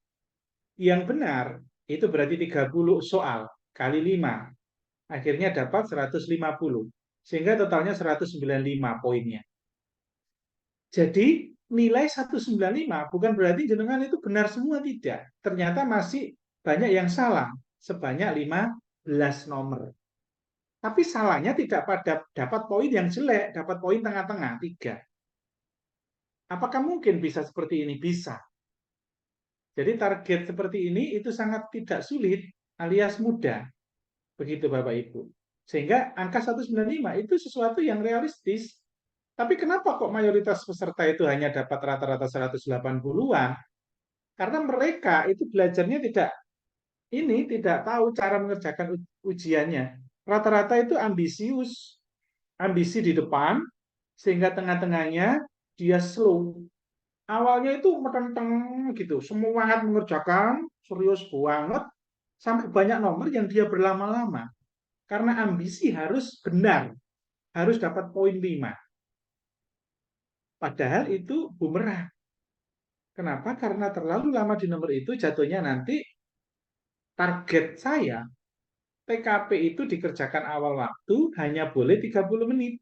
Yang benar itu berarti 30 soal kali 5. Akhirnya dapat 150. Sehingga totalnya 195 poinnya. Jadi nilai 195 bukan berarti jenengan itu benar semua, tidak. Ternyata masih banyak yang salah, sebanyak 15 nomor. Tapi salahnya tidak pada dapat poin yang jelek, dapat poin tengah-tengah, 3. Apakah mungkin bisa seperti ini? Bisa. Jadi target seperti ini itu sangat tidak sulit alias mudah. Begitu Bapak Ibu. Sehingga angka 195 itu sesuatu yang realistis. Tapi kenapa kok mayoritas peserta itu hanya dapat rata-rata 180-an? Karena mereka itu belajarnya tidak tahu cara mengerjakan ujiannya. Rata-rata itu ambisius, ambisi di depan, sehingga tengah-tengahnya dia slow. Awalnya itu metenteng gitu, semangat mengerjakan, serius banget, sampai banyak nomor yang dia berlama-lama. Karena ambisi harus benar, harus dapat poin 5. Padahal itu bumerang. Kenapa? Karena terlalu lama di nomor itu jatuhnya nanti target saya TKP itu dikerjakan awal waktu hanya boleh 30 menit.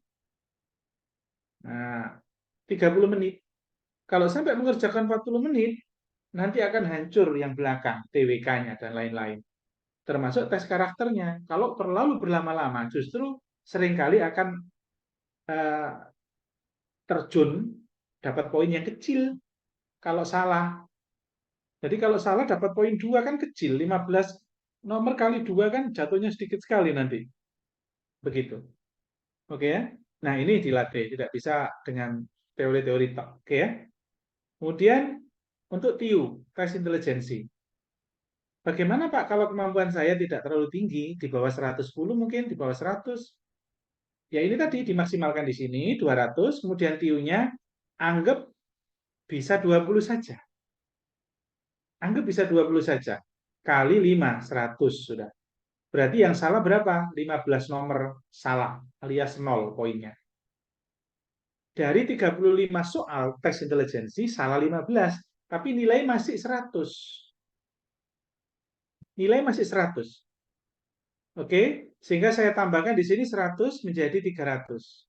Nah, 30 menit. Kalau sampai mengerjakan 40 menit, nanti akan hancur yang belakang, TWK-nya dan lain-lain. Termasuk tes karakternya. Kalau terlalu berlama-lama, justru seringkali akan terjun dapat poin yang kecil kalau salah. Jadi kalau salah dapat poin 2 kan kecil, 15 nomor kali 2 kan jatuhnya sedikit sekali nanti. Begitu. Oke ya. Nah, ini dilatih, tidak bisa dengan teori-teori tok. Oke ya. Kemudian untuk TIU, tes intelijensi. Bagaimana Pak kalau kemampuan saya tidak terlalu tinggi, di bawah 110 mungkin, di bawah 100? Ya ini tadi dimaksimalkan di sini 200, kemudian TIU-nya anggap bisa 20 saja. Anggap bisa 20 saja. Kali 5, 100 sudah. Berarti yang salah berapa? 15 nomor salah, alias 0 poinnya. Dari 35 soal tes intelijensi, salah 15. Tapi nilai masih 100. Nilai masih 100. Oke, sehingga saya tambahkan di sini 100 menjadi 300.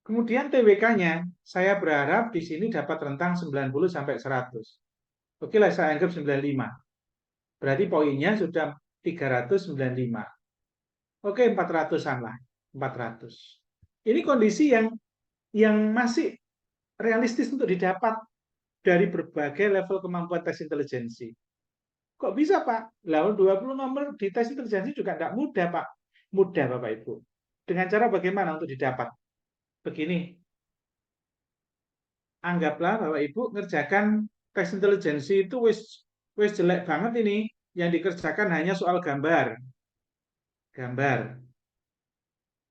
Kemudian TWK-nya, saya berharap di sini dapat rentang 90 sampai 100. Oke lah, saya anggap 95. Berarti poinnya sudah 395. Oke, 400-an lah. 400. Ini kondisi yang masih realistis untuk didapat dari berbagai level kemampuan tes intelijensi. Kok bisa, Pak? Lalu 20 nomor di tes intelijensi juga tidak mudah, Pak. Mudah, Bapak Ibu. Dengan cara bagaimana untuk didapat? Begini. Anggaplah Bapak Ibu ngerjakan tes intelijensi itu wis jelek banget ini. Yang dikerjakan hanya soal gambar. Gambar.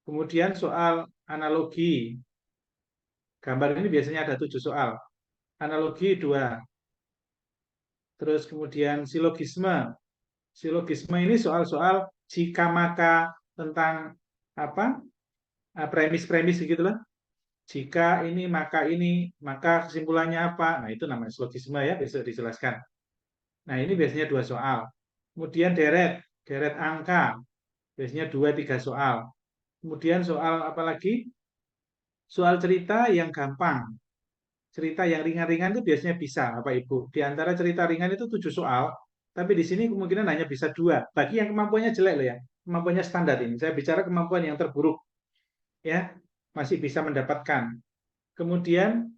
Kemudian soal analogi. Gambar ini biasanya ada 7 soal. Analogi 2. Terus kemudian silogisme. Silogisme ini soal-soal jika maka tentang apa? Premis-premis gitu loh. Jika ini maka kesimpulannya apa? Nah, itu namanya silogisme ya, besok dijelaskan. Nah, ini biasanya 2 soal. Kemudian deret angka. Biasanya 2-3 soal. Kemudian soal apa lagi? Soal cerita yang gampang. Cerita yang ringan-ringan itu biasanya bisa, Bapak Ibu. Di antara cerita ringan itu 7 soal, tapi di sini kemungkinan hanya bisa 2. Bagi yang kemampuannya jelek loh ya, kemampuannya standar ini. Saya bicara kemampuan yang terburuk, ya masih bisa mendapatkan. Kemudian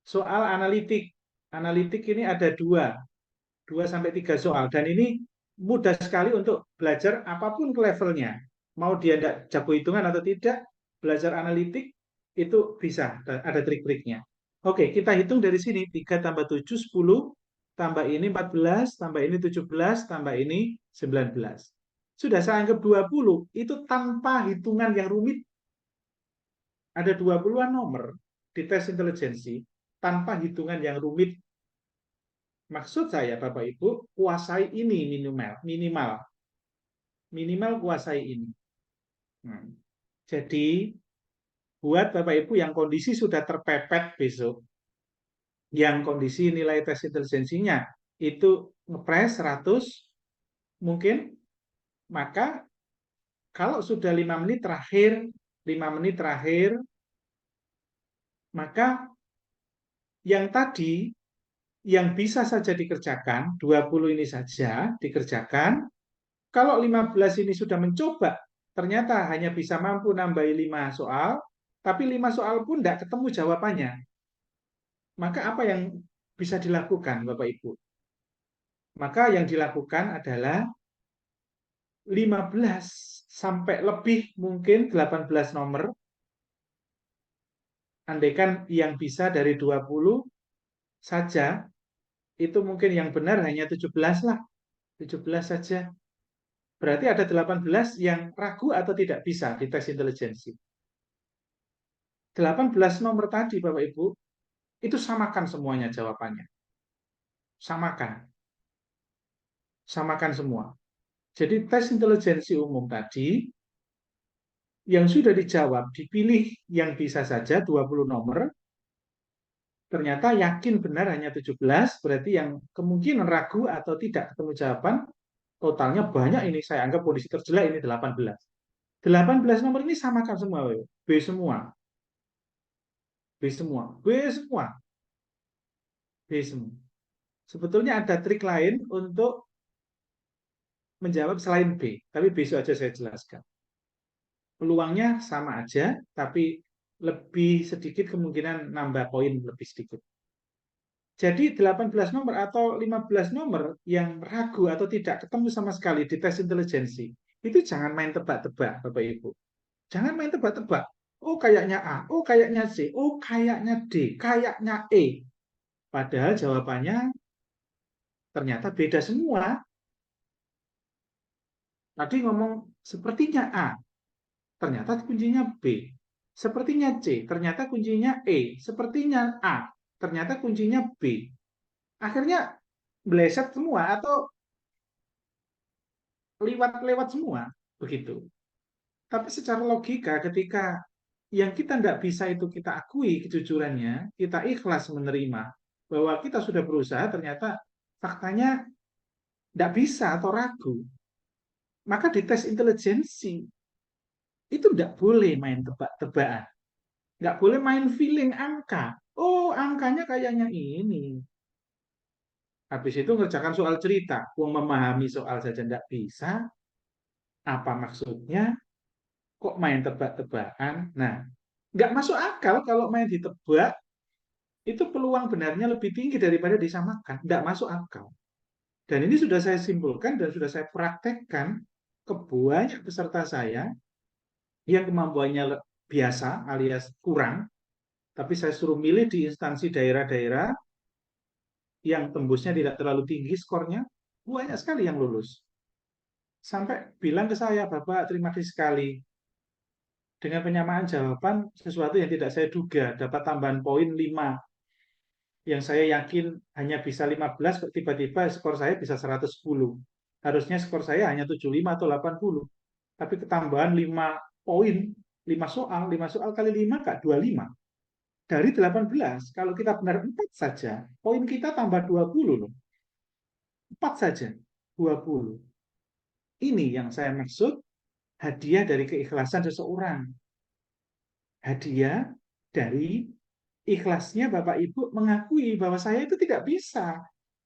soal analitik. Analitik ini ada 2-3 soal. Dan ini mudah sekali untuk belajar apapun levelnya. Mau dia tidak jago hitungan atau tidak, belajar analitik itu bisa, ada trik-triknya. Oke, kita hitung dari sini. 3 tambah 7, 10. Tambah ini 14, tambah ini 17, tambah ini 19. Sudah saya anggap 20. Itu tanpa hitungan yang rumit. Ada 20-an nomor di tes intelijensi tanpa hitungan yang rumit. Maksud saya, Bapak Ibu, kuasai ini minimal kuasai ini. Jadi, buat Bapak Ibu yang kondisi sudah terpepet besok, yang kondisi nilai tes intelijensinya itu ngepres 100, mungkin, maka kalau sudah 5 menit terakhir, maka yang tadi, yang bisa saja dikerjakan, 20 ini saja dikerjakan. Kalau 15 ini sudah mencoba, ternyata hanya bisa mampu nambahi 5 soal, tapi 5 soal pun tidak ketemu jawabannya. Maka apa yang bisa dilakukan, Bapak Ibu? Maka yang dilakukan adalah 15 sampai lebih mungkin 18 nomor. Andaikan yang bisa dari 20 saja, itu mungkin yang benar hanya 17 lah. 17 saja. Berarti ada 18 yang ragu atau tidak bisa di tes intelijensi. 18 nomor tadi, Bapak Ibu, itu samakan semuanya jawabannya. Samakan. Samakan semua. Jadi tes intelijensi umum tadi, yang sudah dijawab, dipilih yang bisa saja 20 nomor, ternyata yakin benar hanya 17, berarti yang kemungkinan ragu atau tidak ketemu jawaban, totalnya banyak ini, saya anggap kondisi terjelek ini 18. 18 nomor ini samakan semua, B semua. B semua. B semua. B semua. Sebetulnya ada trik lain untuk menjawab selain B, tapi besok aja saya jelaskan. Peluangnya sama aja, tapi lebih sedikit kemungkinan nambah poin lebih sedikit. Jadi 18 nomor atau 15 nomor yang ragu atau tidak ketemu sama sekali di tes intelijensi, itu jangan main tebak-tebak, Bapak Ibu. Jangan main tebak-tebak. Oh kayaknya A, oh kayaknya C, oh kayaknya D, kayaknya E. Padahal jawabannya ternyata beda semua. Tadi ngomong sepertinya A, ternyata kuncinya B. Sepertinya C, ternyata kuncinya E. Sepertinya A, ternyata kuncinya B. Akhirnya meleset semua atau lewat-lewat semua. Begitu. Tapi secara logika ketika yang kita tidak bisa itu kita akui kejujurannya, kita ikhlas menerima bahwa kita sudah berusaha, ternyata faktanya tidak bisa atau ragu. Maka di tes intelijensi itu tidak boleh main tebak-tebakan, nggak boleh main feeling angka. Oh, angkanya kayaknya ini. Habis itu ngerjakan soal cerita. Wong memahami soal saja tidak bisa. Apa maksudnya? Kok main tebak-tebakan? Nah, nggak masuk akal kalau main ditebak, itu peluang benarnya lebih tinggi daripada disamakan. Nggak masuk akal. Dan ini sudah saya simpulkan dan sudah saya praktekkan ke banyak peserta saya yang kemampuannya biasa alias kurang, tapi saya suruh milih di instansi daerah-daerah yang tembusnya tidak terlalu tinggi skornya, banyak sekali yang lulus. Sampai bilang ke saya, Bapak terima kasih sekali. Dengan penyamaan jawaban, sesuatu yang tidak saya duga, dapat tambahan poin 5. Yang saya yakin hanya bisa 15, kok tiba-tiba skor saya bisa 110. Harusnya skor saya hanya 75 atau 80. Tapi ketambahan 5 poin, 5 soal kali 5 Kak, 25. Dari 18, kalau kita benar 4 saja, poin kita tambah 20 loh. 4 saja, 20. Ini yang saya maksud hadiah dari keikhlasan seseorang. Hadiah dari ikhlasnya Bapak Ibu mengakui bahwa saya itu tidak bisa.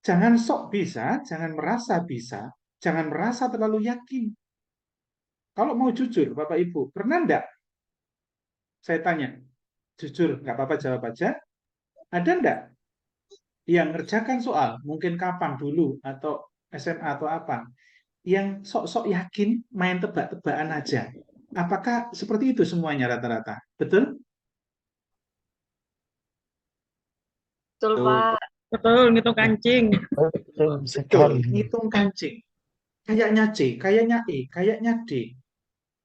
Jangan sok bisa, jangan merasa bisa, jangan merasa terlalu yakin. Kalau mau jujur, Bapak Ibu, pernah enggak? Saya tanya, jujur, nggak apa-apa jawab aja. Ada enggak yang ngerjakan soal, mungkin kapan dulu, atau SMA atau apa, yang sok-sok yakin main tebak-tebakan aja? Apakah seperti itu semuanya rata-rata? Betul? Betul, Tuh, Pak. Betul, ngitung kancing. betul Betul, sekali. ngitung kancing. Kayaknya C, kayaknya E, kayaknya D.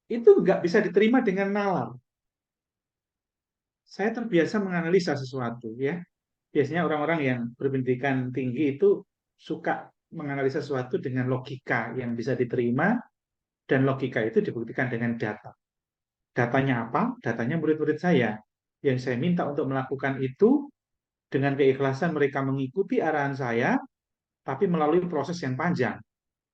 Itu nggak bisa diterima dengan nalar. Saya terbiasa menganalisa sesuatu, ya. Biasanya orang-orang yang berpendidikan tinggi itu suka menganalisa sesuatu dengan logika yang bisa diterima, dan logika itu dibuktikan dengan data. Datanya apa? Datanya murid-murid saya. Yang saya minta untuk melakukan itu, dengan keikhlasan mereka mengikuti arahan saya, tapi melalui proses yang panjang.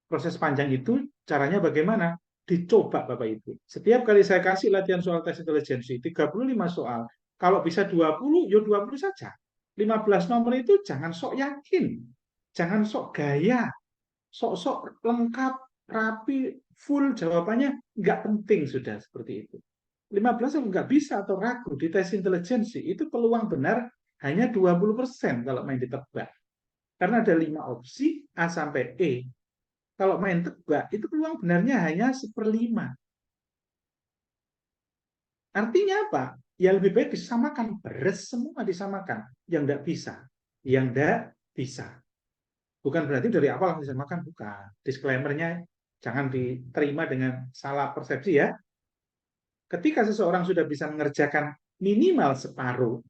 Proses panjang itu caranya bagaimana? Dicoba Bapak Ibu. Setiap kali saya kasih latihan soal tes intelijensi, 35 soal. Kalau bisa 20, ya 20 saja. 15 nomor itu jangan sok yakin. Jangan sok gaya. Sok-sok lengkap, rapi, full jawabannya. Nggak penting sudah seperti itu. 15 kalau nggak bisa atau ragu di tes intelijensi, itu peluang benar hanya 20% kalau main ditebak. Karena ada 5 opsi, A sampai E. Kalau main tebak, itu peluang benarnya hanya 1/5. Artinya apa? Ya lebih baik disamakan, beres semua disamakan. Yang tidak bisa. Yang tidak bisa. Bukan berarti dari awal langsung disamakan, bukan. Disclaimer-nya jangan diterima dengan salah persepsi ya. Ketika seseorang sudah bisa mengerjakan minimal separuh,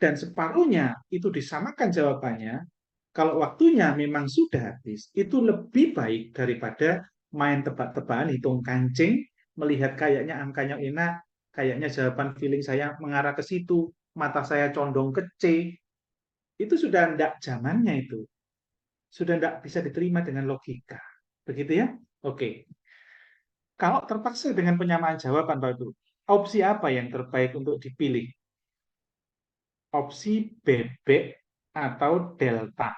dan separuhnya itu disamakan jawabannya, kalau waktunya memang sudah habis, itu lebih baik daripada main tebak-tebakan, hitung kancing, melihat kayaknya angkanya enak, kayaknya jawaban feeling saya mengarah ke situ, mata saya condong ke C. Itu sudah tidak zamannya itu. Sudah tidak bisa diterima dengan logika. Begitu ya? Oke. Kalau terpaksa dengan penyamaan jawaban, Pak Ibu, opsi apa yang terbaik untuk dipilih? Opsi bebek atau delta?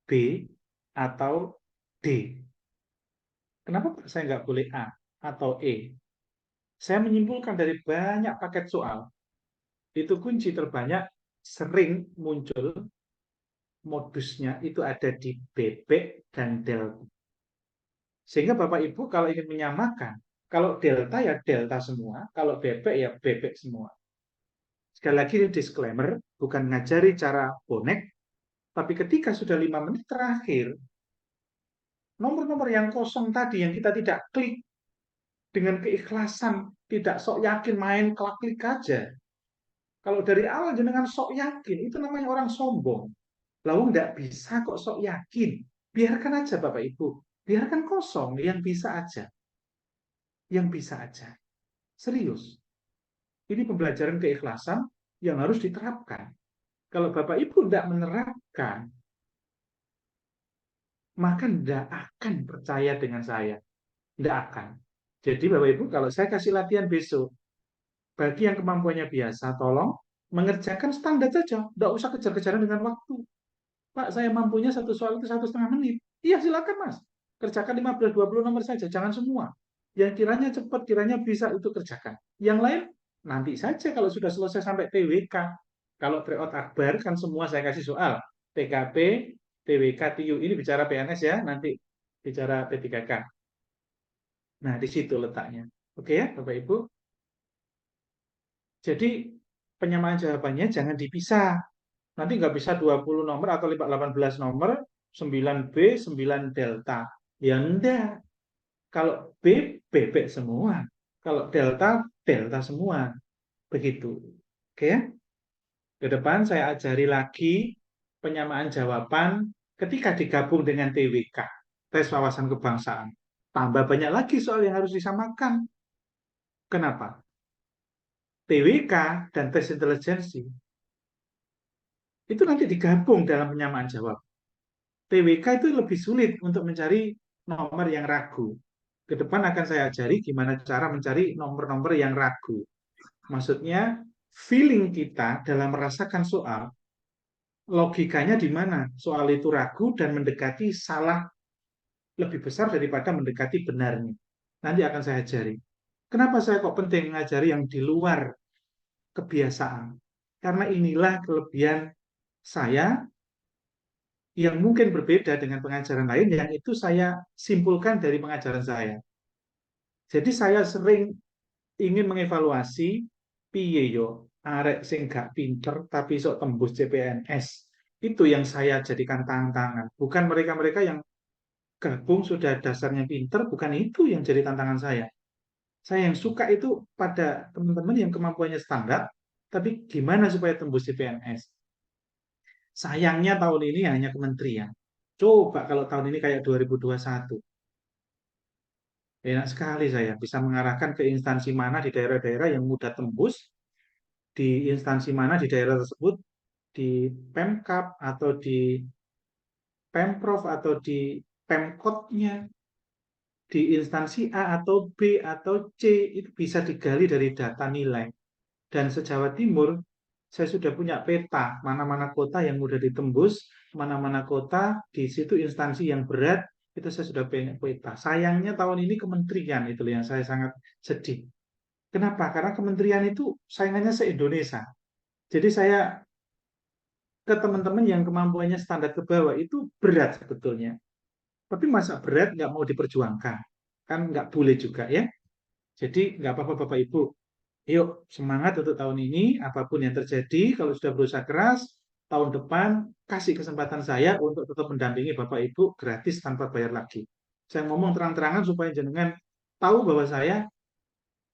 B atau D? Kenapa saya nggak boleh A atau E? Saya menyimpulkan dari banyak paket soal, itu kunci terbanyak sering muncul modusnya itu ada di bebek dan delta. Sehingga Bapak Ibu kalau ingin menyamakan, kalau delta ya delta semua, kalau bebek ya bebek semua. Sekali lagi ini disclaimer, bukan ngajari cara bonek, tapi ketika sudah 5 menit terakhir, nomor-nomor yang kosong tadi yang kita tidak klik dengan keikhlasan, tidak sok yakin main klik aja. Kalau dari awal jenengan sok yakin, itu namanya orang sombong. Lalu nggak bisa kok sok yakin. Biarkan aja Bapak Ibu, biarkan kosong, yang bisa aja. Yang bisa aja. Serius. Ini pembelajaran keikhlasan yang harus diterapkan. Kalau Bapak Ibu tidak menerapkan, maka tidak akan percaya dengan saya. Tidak akan. Jadi Bapak Ibu, kalau saya kasih latihan besok, bagi yang kemampuannya biasa, tolong mengerjakan standar saja. Tidak usah kejar-kejaran dengan waktu. Pak, saya mampunya satu soal itu 1,5 menit. Iya, silakan Mas. Kerjakan 15-20 nomor saja, jangan semua. Yang kiranya cepat, kiranya bisa, itu kerjakan. Yang lain, nanti saja kalau sudah selesai sampai TWK. Kalau tryout akbar, kan semua saya kasih soal. TKP, TWK, TIU. Ini bicara PNS ya, nanti bicara P3K. Nah, di situ letaknya. Oke ya, Bapak Ibu? Jadi, penyamaan jawabannya jangan dipisah. Nanti nggak bisa 20 nomor atau 18 nomor, 9B, 9 delta. Ya enggak. Kalau B, bebek semua. Kalau delta, delta semua. Begitu. Oke ya? Ke depan saya ajari lagi penyamaan jawaban ketika digabung dengan TWK, tes wawasan kebangsaan. Tambah banyak lagi soal yang harus disamakan. Kenapa? TWK dan tes intelijensi itu nanti digabung dalam penyamaan jawab. TWK itu lebih sulit untuk mencari nomor yang ragu. Ke depan akan saya ajari gimana cara mencari nomor-nomor yang ragu. Maksudnya, feeling kita dalam merasakan soal, logikanya di mana soal itu ragu dan mendekati salah lebih besar daripada mendekati benarnya. Nanti akan saya ajari. Kenapa saya kok penting mengajari yang di luar kebiasaan? Karena inilah kelebihan saya yang mungkin berbeda dengan pengajaran lain yang itu saya simpulkan dari pengajaran saya. Jadi saya sering ingin mengevaluasi piye yo arek sing gak pinter tapi sok tembus CPNS. Itu yang saya jadikan tantangan. Bukan mereka-mereka yang gabung sudah dasarnya pinter, bukan itu yang jadi tantangan saya. Saya yang suka itu pada teman-teman yang kemampuannya standar, tapi gimana supaya tembus CPNS. Sayangnya tahun ini hanya kementerian. Coba kalau tahun ini kayak 2021. Enak sekali saya bisa mengarahkan ke instansi mana di daerah-daerah yang mudah tembus, di instansi mana di daerah tersebut, di Pemkab atau di Pemprov atau di Pemkotnya, di instansi A atau B atau C, itu bisa digali dari data nilai. Dan se-Jawa Timur, saya sudah punya peta mana-mana kota yang mudah ditembus, mana-mana kota di situ instansi yang berat, itu saya sudah punya peta. Sayangnya tahun ini kementerian itu yang saya sangat sedih. Kenapa? Karena kementerian itu saingannya se-Indonesia. Jadi saya ke teman-teman yang kemampuannya standar ke bawah itu berat sebetulnya. Tapi masa berat nggak mau diperjuangkan? Kan nggak boleh juga ya. Jadi nggak apa-apa Bapak Ibu. Yuk, semangat untuk tahun ini, apapun yang terjadi, kalau sudah berusaha keras, tahun depan kasih kesempatan saya untuk tetap mendampingi Bapak Ibu gratis tanpa bayar lagi. Saya ngomong terang-terangan supaya jenengan tahu bahwa saya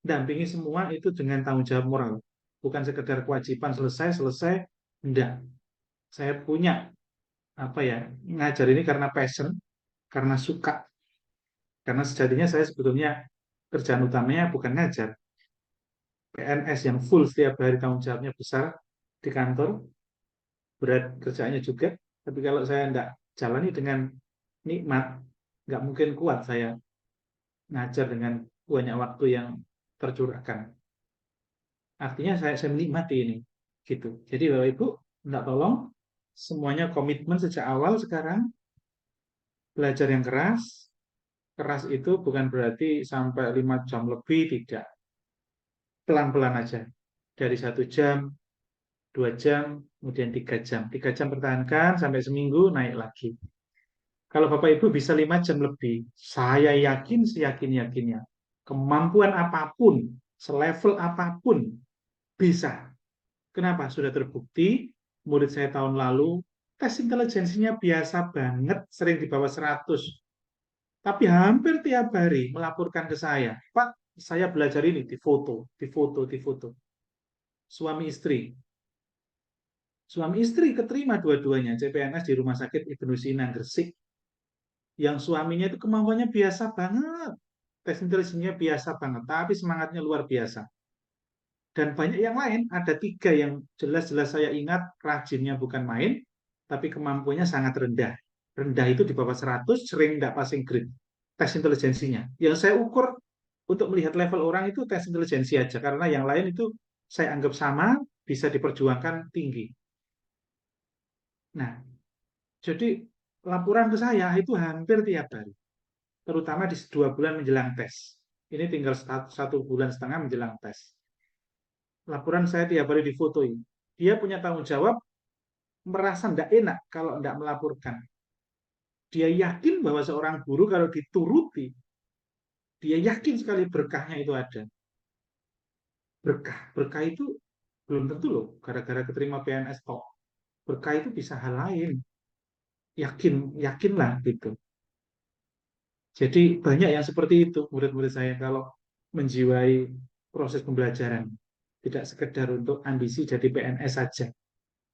dampingi semua itu dengan tanggung jawab moral. Bukan sekedar kewajiban selesai, enggak. Saya punya, apa ya, ngajar ini karena passion, karena suka. Karena sejatinya saya sebetulnya kerjaan utamanya bukan ngajar, PNS yang full setiap hari tanggung jawabnya besar di kantor, berat kerjaannya juga. Tapi kalau saya tidak jalani dengan nikmat, nggak mungkin kuat saya ngajar dengan banyak waktu yang tercurahkan. Artinya saya menikmati ini, gitu. Jadi Bapak Ibu, minta tolong semuanya komitmen sejak awal sekarang, belajar yang keras. Keras itu bukan berarti sampai 5 jam lebih, tidak. Pelan-pelan aja. Dari 1 jam, 2 jam, kemudian 3 jam. 3 jam pertahankan sampai seminggu naik lagi. Kalau Bapak Ibu bisa 5 jam lebih, saya yakin seyakin-yakinnya, kemampuan apapun, selevel apapun, bisa. Kenapa? Sudah terbukti, murid saya tahun lalu, tes intelijensinya biasa banget, sering di bawah 100. Tapi hampir tiap hari melaporkan ke saya, Pak, saya belajar ini, difoto, difoto, difoto. Suami istri. Suami istri keterima dua-duanya CPNS di Rumah Sakit Ibnu Sina Gresik. Yang suaminya itu kemampuannya biasa banget. Tes intelijensinya biasa banget, tapi semangatnya luar biasa. Dan banyak yang lain, ada 3 yang jelas-jelas saya ingat rajinnya bukan main, tapi kemampuannya sangat rendah. rendah itu di bawah 100, sering tidak passing grade tes intelijensinya. Yang saya ukur untuk melihat level orang itu tes intelijensi aja, karena yang lain itu saya anggap sama, bisa diperjuangkan tinggi. Nah, jadi laporan ke saya itu hampir tiap hari, terutama di 2 bulan menjelang tes. Ini tinggal 1 bulan setengah menjelang tes. Laporan saya tiap hari difotoi. Dia punya tanggung jawab, merasa tidak enak kalau tidak melaporkan. Dia yakin bahwa seorang guru kalau dituruti, dia yakin sekali berkahnya itu ada. Berkah itu belum tentu loh, gara-gara keterima PNS tok. Berkah itu bisa hal lain. Yakinlah gitu. Jadi banyak yang seperti itu murid-murid saya kalau menjiwai proses pembelajaran. Tidak sekedar untuk ambisi jadi PNS saja.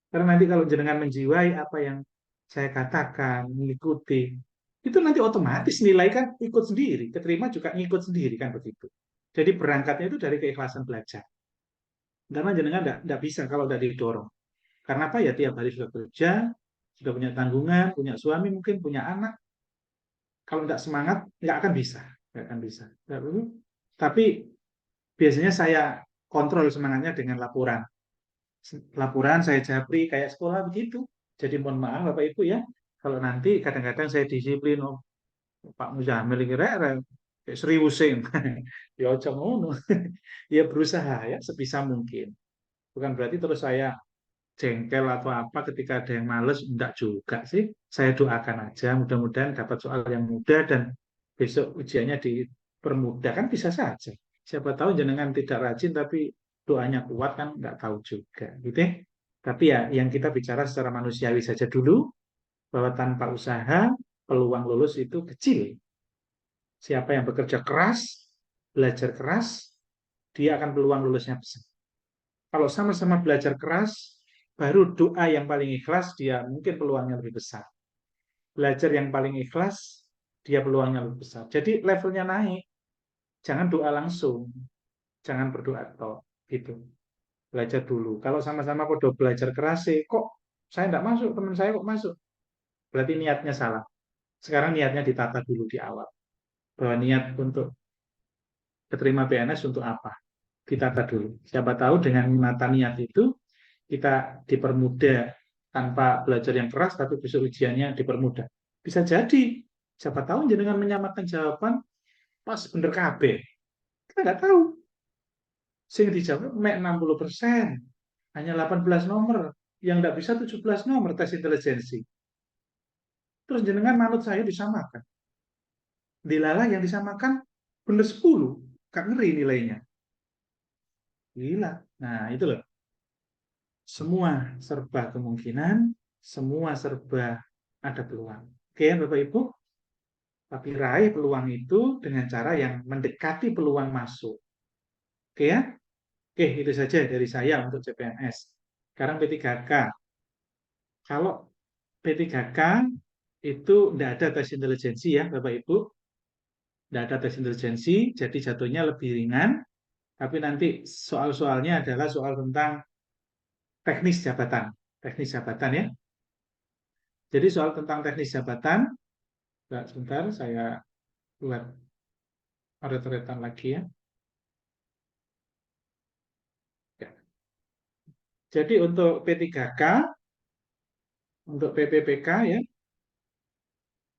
Karena nanti kalau jenengan menjiwai apa yang saya katakan, mengikuti, itu nanti otomatis nilai kan ikut sendiri, keterima juga ngikut sendiri kan begitu. Jadi berangkatnya itu dari keikhlasan belajar. Karena jenengan tidak bisa kalau tidak didorong. Karena apa ya, tiap hari sudah kerja, sudah punya tanggungan, punya suami mungkin, punya anak. Kalau tidak semangat, nggak akan bisa. Nggak akan bisa. Tapi biasanya saya kontrol semangatnya dengan laporan. Laporan saya japri kayak sekolah begitu. Jadi mohon maaf Bapak Ibu ya, kalau nanti kadang-kadang saya disiplin, oh, Pak Muzamil kira kayak serius sih, ya ojo ngono. Ya berusaha ya sebisa mungkin. Bukan berarti terus saya jengkel atau apa ketika ada yang males, enggak juga sih. Saya doakan aja, mudah-mudahan dapat soal yang mudah dan besok ujiannya dipermudah, kan bisa saja. Siapa tahu jenengan tidak rajin tapi doanya kuat, kan nggak tahu juga gitu ya. Tapi ya yang kita bicara secara manusiawi saja dulu, bahwa tanpa usaha peluang lulus itu kecil. Siapa yang bekerja keras, belajar keras, dia akan peluang lulusnya besar. Kalau sama-sama belajar keras, baru doa yang paling ikhlas, dia mungkin peluangnya lebih besar. Belajar yang paling ikhlas, dia peluangnya lebih besar. Jadi levelnya naik. Jangan doa langsung. Jangan berdoa toh. Gitu. Belajar dulu. Kalau sama-sama pada belajar keras, kok saya tidak masuk, teman saya kok masuk. Berarti niatnya salah. Sekarang niatnya ditata dulu di awal. Bahwa niat untuk keterima PNS untuk apa? Ditata dulu. Siapa tahu dengan menata niat itu, kita dipermudah tanpa belajar yang keras, tapi besok ujiannya dipermudah. Bisa jadi, siapa tahu jenengan menyamakan jawaban pas bener KB. Kita nggak tahu. Sing dijawab mek 60%, hanya 18 nomor, yang nggak bisa 17 nomor tes intelijensi. Terus jenengan manut saya disamakan. Dilala yang disamakan bener 10, gak ngeri nilainya. Gila. Nah, itu loh. Semua serba kemungkinan, semua serba ada peluang. Oke ya Bapak Ibu? Tapi raih peluang itu dengan cara yang mendekati peluang masuk. Oke ya? Oke, itu saja dari saya untuk CPNS. Sekarang P3K. Kalau P3K itu tidak ada tes intelijensi ya Bapak Ibu. Tidak ada tes intelijensi, jadi jatuhnya lebih ringan. Tapi nanti soal-soalnya adalah soal tentang teknis jabatan. Teknis jabatan ya. Jadi soal tentang teknis jabatan, sebentar saya buat coret-coretan lagi ya. Jadi untuk P3K, untuk PPPK ya,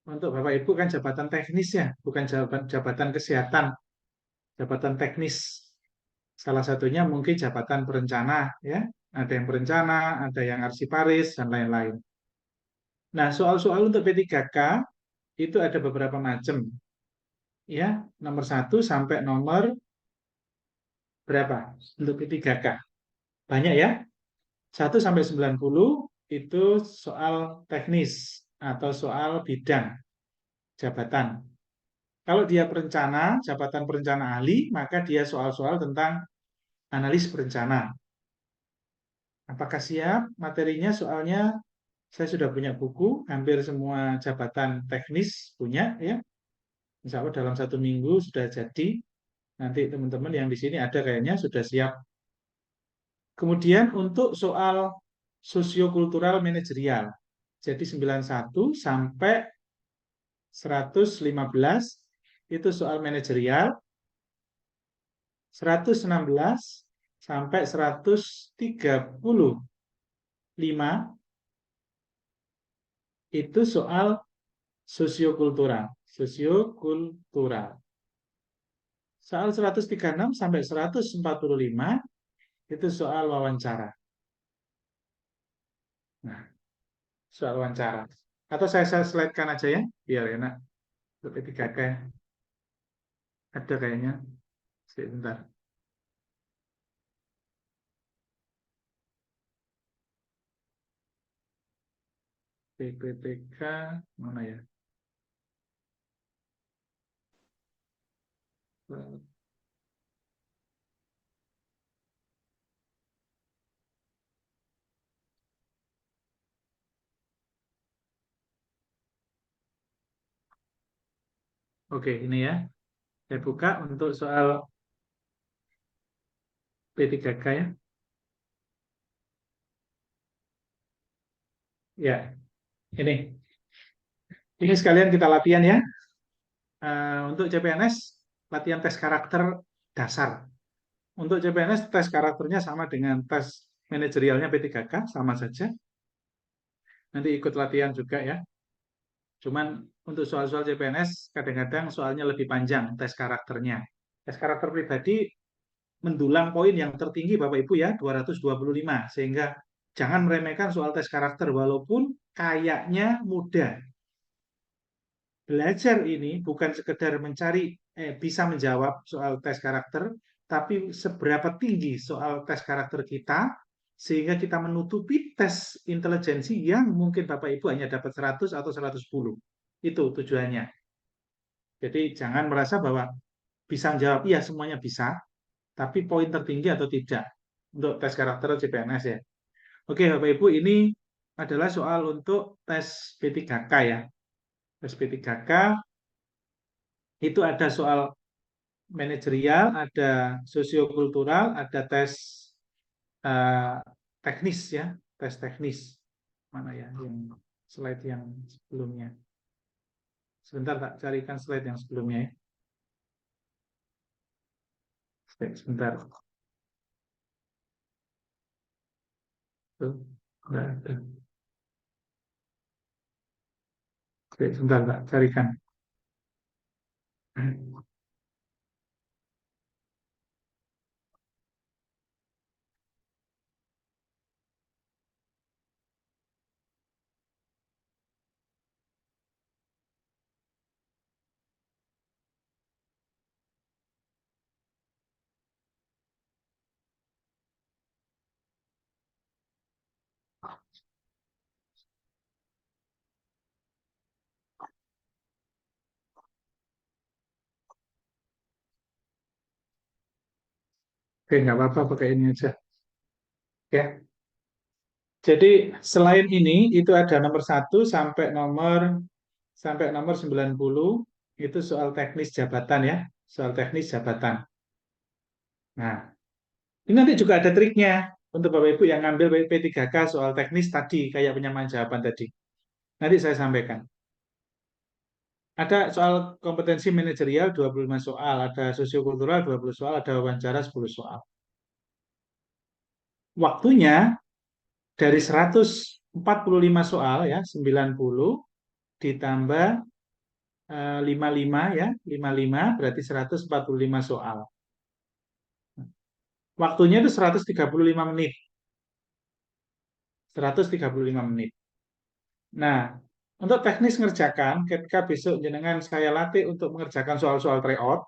untuk Bapak Ibu kan jabatan teknis ya, bukan jabatan kesehatan, jabatan teknis. Salah satunya mungkin jabatan perencana ya, ada yang perencana, ada yang arsiparis dan lain-lain. Nah, soal-soal untuk P3K itu ada beberapa macam. Ya, nomor 1 sampai nomor berapa untuk P3K? Banyak ya. 1 sampai 90 itu soal teknis atau soal bidang jabatan. Kalau dia perencana, jabatan perencana ahli, maka dia soal-soal tentang analis perencana. Apakah siap materinya? Soalnya saya sudah punya buku, hampir semua jabatan teknis punya ya. Insya Allah dalam 1 minggu sudah jadi. Nanti teman-teman yang di sini ada kayaknya sudah siap. Kemudian untuk soal sosiokultural manajerial. Jadi 91 sampai 115 itu soal manajerial, 116 sampai 135 itu soal sosiokultural. Soal 136 sampai 145 itu soal wawancara. Nah, soal wawancara. Atau saya slide-kan aja ya, biar enak. P3K ada kayaknya. Sebentar. PPTK mana ya? Oke, ini ya. Saya buka untuk soal P3K ya. Ya, ini. Ini sekalian kita latihan ya. Untuk CPNS, latihan tes karakter dasar. Untuk CPNS, tes karakternya sama dengan tes manajerialnya P3K, sama saja. Nanti ikut latihan juga ya. Cuman untuk soal-soal CPNS, kadang-kadang soalnya lebih panjang tes karakternya. Tes karakter pribadi mendulang poin yang tertinggi Bapak Ibu ya, 225. Sehingga jangan meremehkan soal tes karakter, walaupun kayaknya mudah. Belajar ini bukan sekedar bisa menjawab soal tes karakter, tapi seberapa tinggi soal tes karakter kita, sehingga kita menutupi tes intelijensi yang mungkin Bapak Ibu hanya dapat 100 atau 110. Itu tujuannya. Jadi jangan merasa bahwa bisa menjawab, iya semuanya bisa, tapi poin tertinggi atau tidak untuk tes karakter CPNS ya. Oke Bapak Ibu, ini adalah soal untuk tes P3K ya. Tes P3K itu ada soal manajerial, ada sosiokultural, ada tes teknis ya, tes teknis. Mana ya yang slide yang sebelumnya? Sebentar tak carikan slide yang sebelumnya ya. Sebentar. Tuh, enggak ada. Oke, sebentar tak carikan. Oke, nggak apa-apa pakai ini aja. Ya. Jadi selain ini itu ada nomor 1 sampai nomor 90 itu soal teknis jabatan ya, soal teknis jabatan. Nah, ini nanti juga ada triknya untuk Bapak Ibu yang ngambil P3K soal teknis tadi kayak penyamaan jawaban tadi. Nanti saya sampaikan. Ada soal kompetensi manajerial 25 soal, ada sosiokultural 20 soal, ada wawancara 10 soal. Waktunya dari 145 soal ya, 90 ditambah 55 ya, 55 berarti 145 soal. Waktunya itu 135 menit. 135 menit. Nah, untuk teknis ngerjakan, ketika besok jenengan saya latih untuk mengerjakan soal-soal tryout,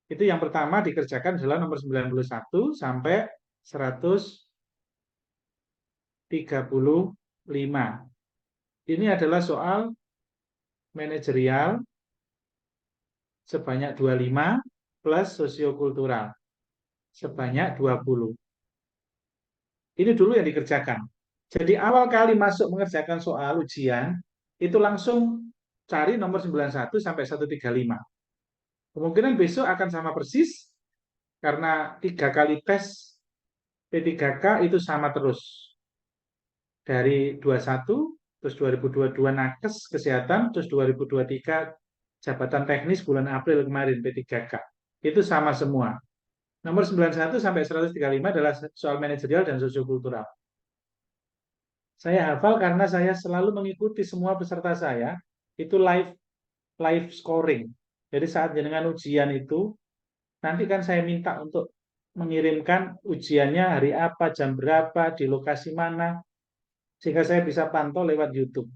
itu yang pertama dikerjakan adalah nomor 91 sampai 135. Ini adalah soal manajerial sebanyak 25 plus sosiokultural sebanyak 20. Ini dulu yang dikerjakan. Jadi awal kali masuk mengerjakan soal ujian, itu langsung cari nomor 91 sampai 135. Kemungkinan besok akan sama persis, karena 3 kali tes P3K itu sama terus. Dari 21, terus 2022 nakes kesehatan, terus 2023 jabatan teknis bulan April kemarin P3K. Itu sama semua. Nomor 91 sampai 135 adalah soal manajerial dan sosiokultural. Saya hafal karena saya selalu mengikuti semua peserta saya itu live scoring. Jadi saat jenengan ujian itu nanti kan saya minta untuk mengirimkan ujiannya hari apa, jam berapa, di lokasi mana, sehingga saya bisa pantau lewat YouTube.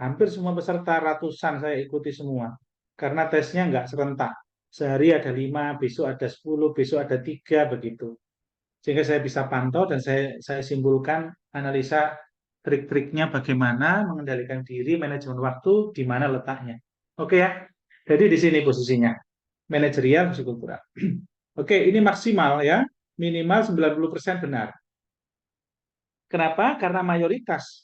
Hampir semua peserta, ratusan saya ikuti semua. Karena tesnya nggak serentak. Sehari ada 5, besok ada 10, besok ada 3, begitu. Sehingga saya bisa pantau dan saya simpulkan analisa trik-triknya bagaimana mengendalikan diri, manajemen waktu, di mana letaknya. Oke ya? Jadi di sini posisinya. Manajerial, sosiokultural. Oke, ini maksimal ya. Minimal 90% benar. Kenapa? Karena mayoritas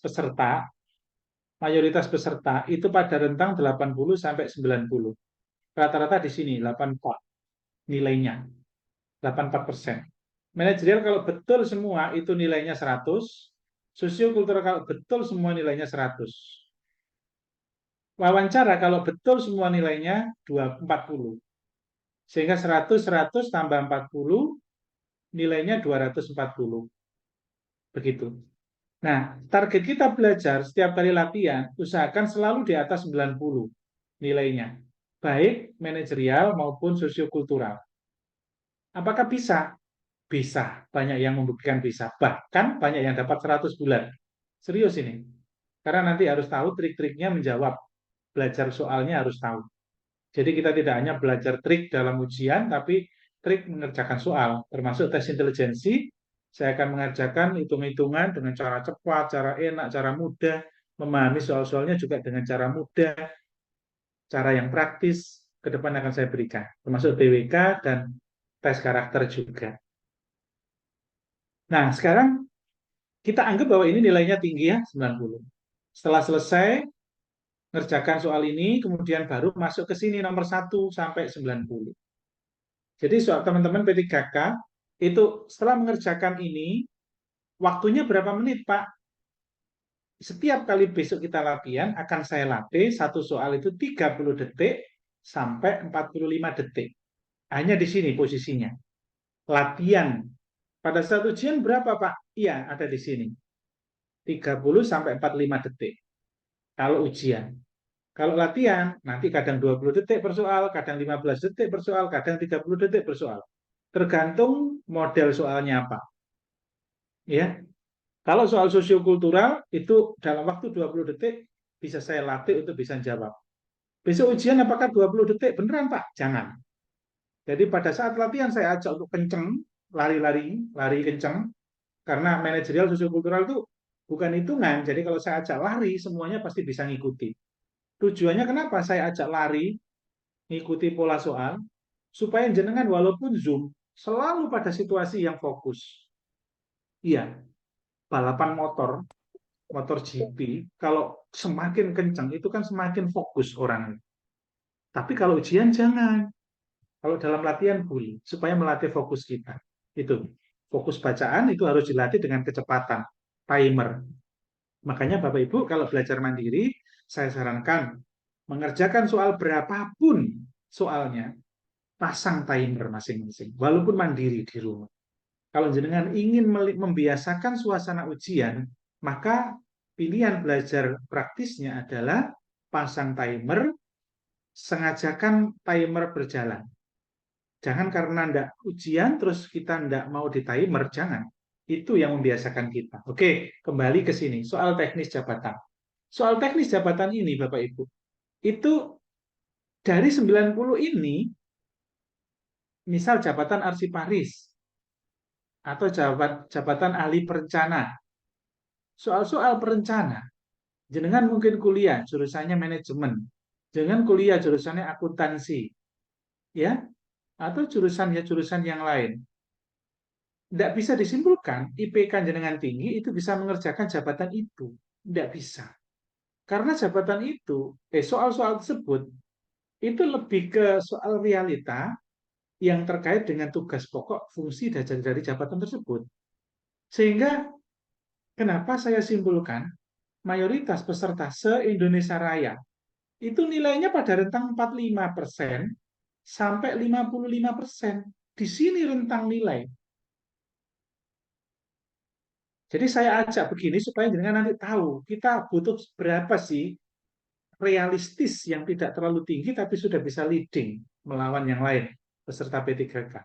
peserta itu pada rentang 80 sampai 90. Rata-rata di sini 84 nilainya. 84%. Manajerial kalau betul semua itu nilainya 100, sosiokultural kalau betul semua nilainya 100. Wawancara kalau betul semua nilainya 40. Sehingga 100 tambah 40 nilainya 240. Begitu. Nah, target kita belajar setiap kali latihan, usahakan selalu di atas 90 nilainya. Baik manajerial maupun sosiokultural. Apakah bisa? Bisa. Banyak yang membuktikan bisa. Bahkan banyak yang dapat 100 bulan. Serius ini. Karena nanti harus tahu trik-triknya menjawab. Belajar soalnya harus tahu. Jadi kita tidak hanya belajar trik dalam ujian, tapi trik mengerjakan soal. Termasuk tes intelijensi, saya akan mengerjakan hitung-hitungan dengan cara cepat, cara enak, cara mudah, memahami soal-soalnya juga dengan cara mudah, cara yang praktis, ke depan akan saya berikan. Termasuk TWK dan tes karakter juga. Nah, sekarang kita anggap bahwa ini nilainya tinggi ya, 90. Setelah selesai, ngerjakan soal ini, kemudian baru masuk ke sini nomor 1 sampai 90. Jadi soal teman-teman P3K, itu setelah mengerjakan ini, waktunya berapa menit, Pak? Setiap kali besok kita latihan, akan saya latih satu soal itu 30 detik sampai 45 detik. Hanya di sini posisinya. Latihan. Pada saat ujian berapa, Pak? Iya, ada di sini. 30 sampai 45 detik. Kalau ujian. Kalau latihan, nanti kadang 20 detik per soal, kadang 15 detik per soal, kadang 30 detik per soal. Tergantung model soalnya apa. Ya. Kalau soal sosiokultural, itu dalam waktu 20 detik bisa saya latih untuk bisa jawab. Besok ujian apakah 20 detik? Beneran, Pak? Jangan. Jadi pada saat latihan saya ajak untuk kenceng, lari kenceng, karena manajerial sosiokultural itu bukan hitungan. Jadi kalau saya ajak lari, semuanya pasti bisa ngikuti. Tujuannya kenapa saya ajak lari, ngikuti pola soal, supaya jenengan walaupun Zoom, selalu pada situasi yang fokus. Iya, balapan motor GP, kalau semakin kencang, itu kan semakin fokus orang. Tapi kalau ujian jangan. Kalau dalam latihan boleh, supaya melatih fokus kita. Itu, fokus bacaan itu harus dilatih dengan kecepatan, timer. Makanya Bapak Ibu kalau belajar mandiri, saya sarankan mengerjakan soal berapapun soalnya, pasang timer masing-masing, walaupun mandiri di rumah. Kalau jenengan ingin membiasakan suasana ujian, maka pilihan belajar praktisnya adalah pasang timer, sengajakan timer berjalan. Jangan karena ndak ujian terus kita ndak mau di timer, jangan. Itu yang membiasakan kita. Oke, kembali ke sini. Soal teknis jabatan. Soal teknis jabatan ini, Bapak Ibu, itu dari 90 ini, misal jabatan arsiparis, atau jabatan ahli perencana. Soal-soal perencana, jenengan mungkin kuliah, jurusannya manajemen. Jenengan kuliah, jurusannya akuntansi. Ya, atau jurusan yang lain. Tidak bisa disimpulkan IPK jenengan tinggi itu bisa mengerjakan jabatan itu. Tidak bisa. Karena jabatan itu, soal-soal tersebut, itu lebih ke soal realita yang terkait dengan tugas pokok, fungsi dari jabatan tersebut. Sehingga, kenapa saya simpulkan, mayoritas peserta se-Indonesia Raya itu nilainya pada rentang 45% sampai 55%. Di sini rentang nilai. Jadi saya ajak begini supaya jenengan nanti tahu kita butuh berapa sih realistis yang tidak terlalu tinggi tapi sudah bisa leading melawan yang lain peserta P3K.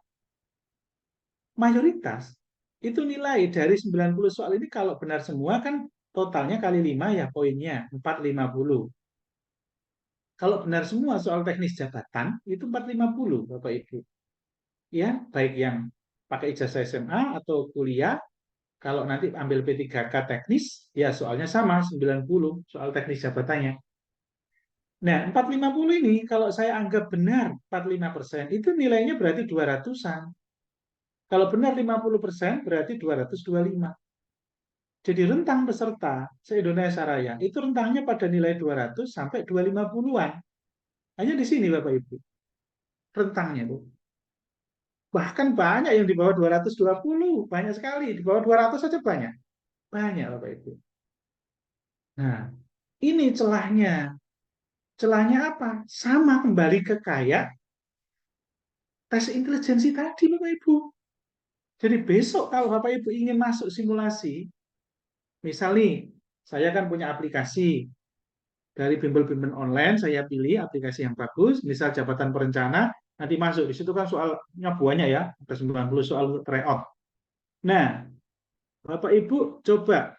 Mayoritas itu nilai dari 90 soal ini kalau benar semua kan totalnya kali 5 ya poinnya 450. Kalau benar semua soal teknis jabatan itu 450 Bapak Ibu. Ya, baik yang pakai ijazah SMA atau kuliah. Kalau nanti ambil P3K teknis, ya soalnya sama, 90 soal teknis jabatannya. Nah, 450 ini kalau saya anggap benar 45%, itu nilainya berarti 200-an. Kalau benar 50% berarti 225. Jadi rentang peserta se-Indonesia Raya, itu rentangnya pada nilai 200 sampai 250-an. Hanya di sini Bapak Ibu. Rentangnya tuh. Bahkan banyak yang di bawah 220, banyak sekali. Di bawah 200 saja banyak. Banyak Bapak Ibu. Nah, ini celahnya. Celahnya apa? Sama kembali ke kayak tes intelijensi tadi Bapak Ibu. Jadi besok kalau Bapak Ibu ingin masuk simulasi, misal nih, saya kan punya aplikasi dari bimbel-bimbel online, saya pilih aplikasi yang bagus, misal jabatan perencana, nanti masuk. Di situ kan soalnya banyak ya, ada 90 soal untuk tryout. Nah, Bapak Ibu coba,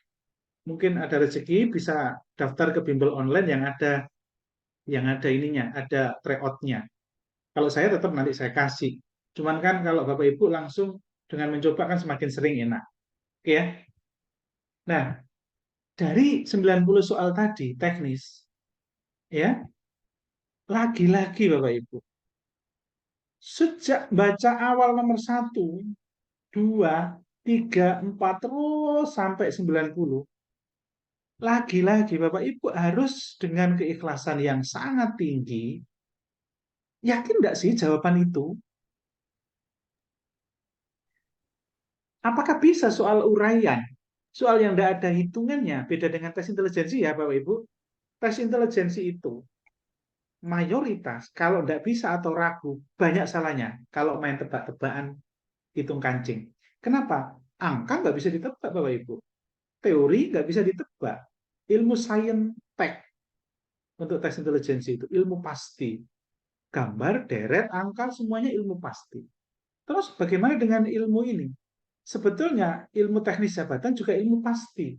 mungkin ada rezeki bisa daftar ke bimbel online yang ada ininya, ada tryout-nya. Kalau saya tetap nanti saya kasih. Cuman kan kalau Bapak Ibu langsung dengan mencoba kan semakin sering enak. Oke ya. Nah, dari 90 soal tadi teknis, ya, lagi-lagi Bapak Ibu, sejak baca awal nomor 1, 2, 3, 4, terus sampai 90, lagi-lagi Bapak Ibu harus dengan keikhlasan yang sangat tinggi, yakin nggak sih jawaban itu? Apakah bisa soal uraian? Soal yang tidak ada hitungannya, beda dengan tes intelijensi ya Bapak Ibu. Tes intelijensi itu mayoritas kalau tidak bisa atau ragu, banyak salahnya kalau main tebak-tebakan hitung kancing. Kenapa? Angka nggak bisa ditebak Bapak Ibu. Teori nggak bisa ditebak. Ilmu saintek untuk tes intelijensi itu ilmu pasti. Gambar, deret, angka semuanya ilmu pasti. Terus bagaimana dengan ilmu ini? Sebetulnya ilmu teknis jabatan juga ilmu pasti.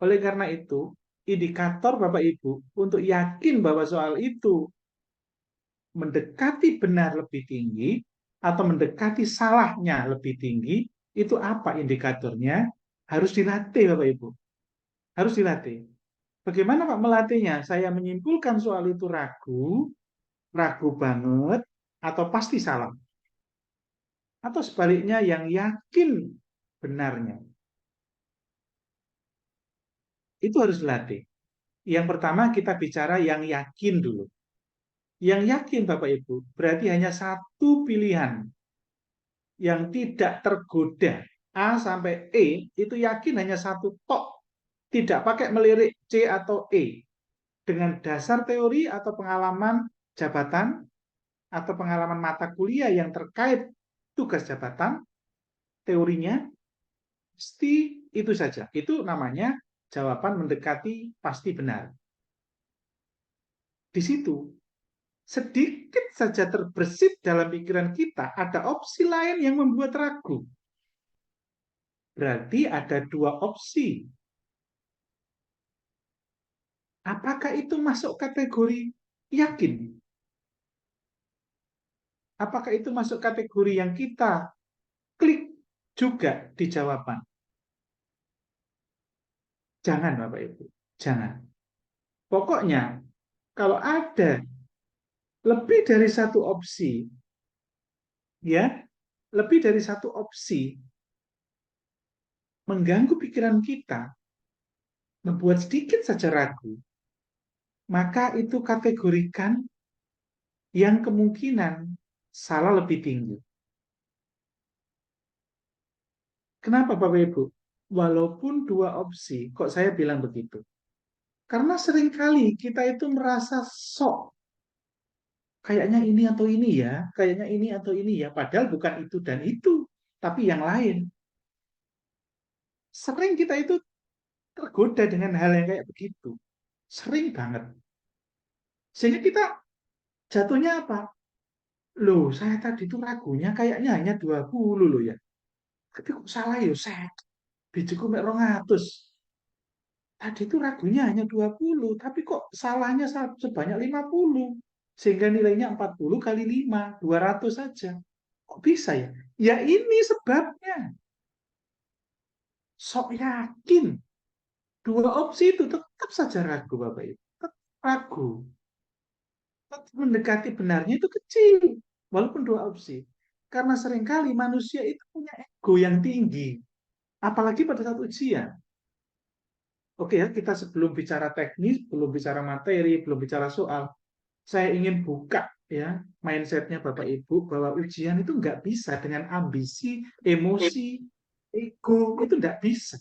Oleh karena itu, indikator Bapak Ibu untuk yakin bahwa soal itu mendekati benar lebih tinggi atau mendekati salahnya lebih tinggi, itu apa indikatornya? Harus dilatih Bapak Ibu. Harus dilatih. Bagaimana Pak melatihnya? Saya menyimpulkan soal itu ragu, ragu banget, atau pasti salah. Atau sebaliknya yang yakin benarnya. Itu harus dilatih. Yang pertama kita bicara yang yakin dulu. Yang yakin Bapak Ibu berarti hanya satu pilihan yang tidak tergoda A sampai E, itu yakin hanya satu tok, tidak pakai melirik C atau E. Dengan dasar teori atau pengalaman jabatan atau pengalaman mata kuliah yang terkait tugas jabatan, teorinya pasti itu saja. Itu namanya jawaban mendekati pasti benar. Di situ sedikit saja terbersit dalam pikiran kita, ada opsi lain yang membuat ragu. Berarti ada dua opsi. Apakah itu masuk kategori yakin? Apakah itu masuk kategori yang kita klik juga di jawaban? Jangan Bapak Ibu, jangan. Pokoknya kalau ada lebih dari satu opsi, ya, lebih dari satu opsi mengganggu pikiran kita, membuat sedikit saja ragu, maka itu kategorikan yang kemungkinan salah lebih tinggi. Kenapa Bapak Ibu? walaupun dua opsi. Kok saya bilang begitu? Karena seringkali kita itu merasa sok, kayaknya ini atau ini ya, kayaknya ini atau ini ya, padahal bukan itu dan itu, tapi yang lain. Sering kita itu tergoda dengan hal yang kayak begitu. Sering banget. Sehingga kita jatuhnya apa? Loh, saya tadi itu ragunya kayaknya hanya 20 loh ya. Tapi kok salah ya, saya bijiku mek 200. Tadi itu ragunya hanya 20, tapi kok salahnya sebanyak 50. Sehingga nilainya 40 kali 5, 200 saja. Kok bisa ya? Ya ini sebabnya. Sok yakin. Dua opsi itu tetap saja ragu, Bapak Ibu. Tetap ragu. Tetap mendekati benarnya itu kecil. Walaupun dua opsi. Karena seringkali manusia itu punya ego yang tinggi. Apalagi pada saat ujian. Oke ya, kita sebelum bicara teknis, belum bicara materi, belum bicara soal, saya ingin buka ya mindsetnya Bapak Ibu bahwa ujian itu nggak bisa dengan ambisi, emosi, ego, itu nggak bisa.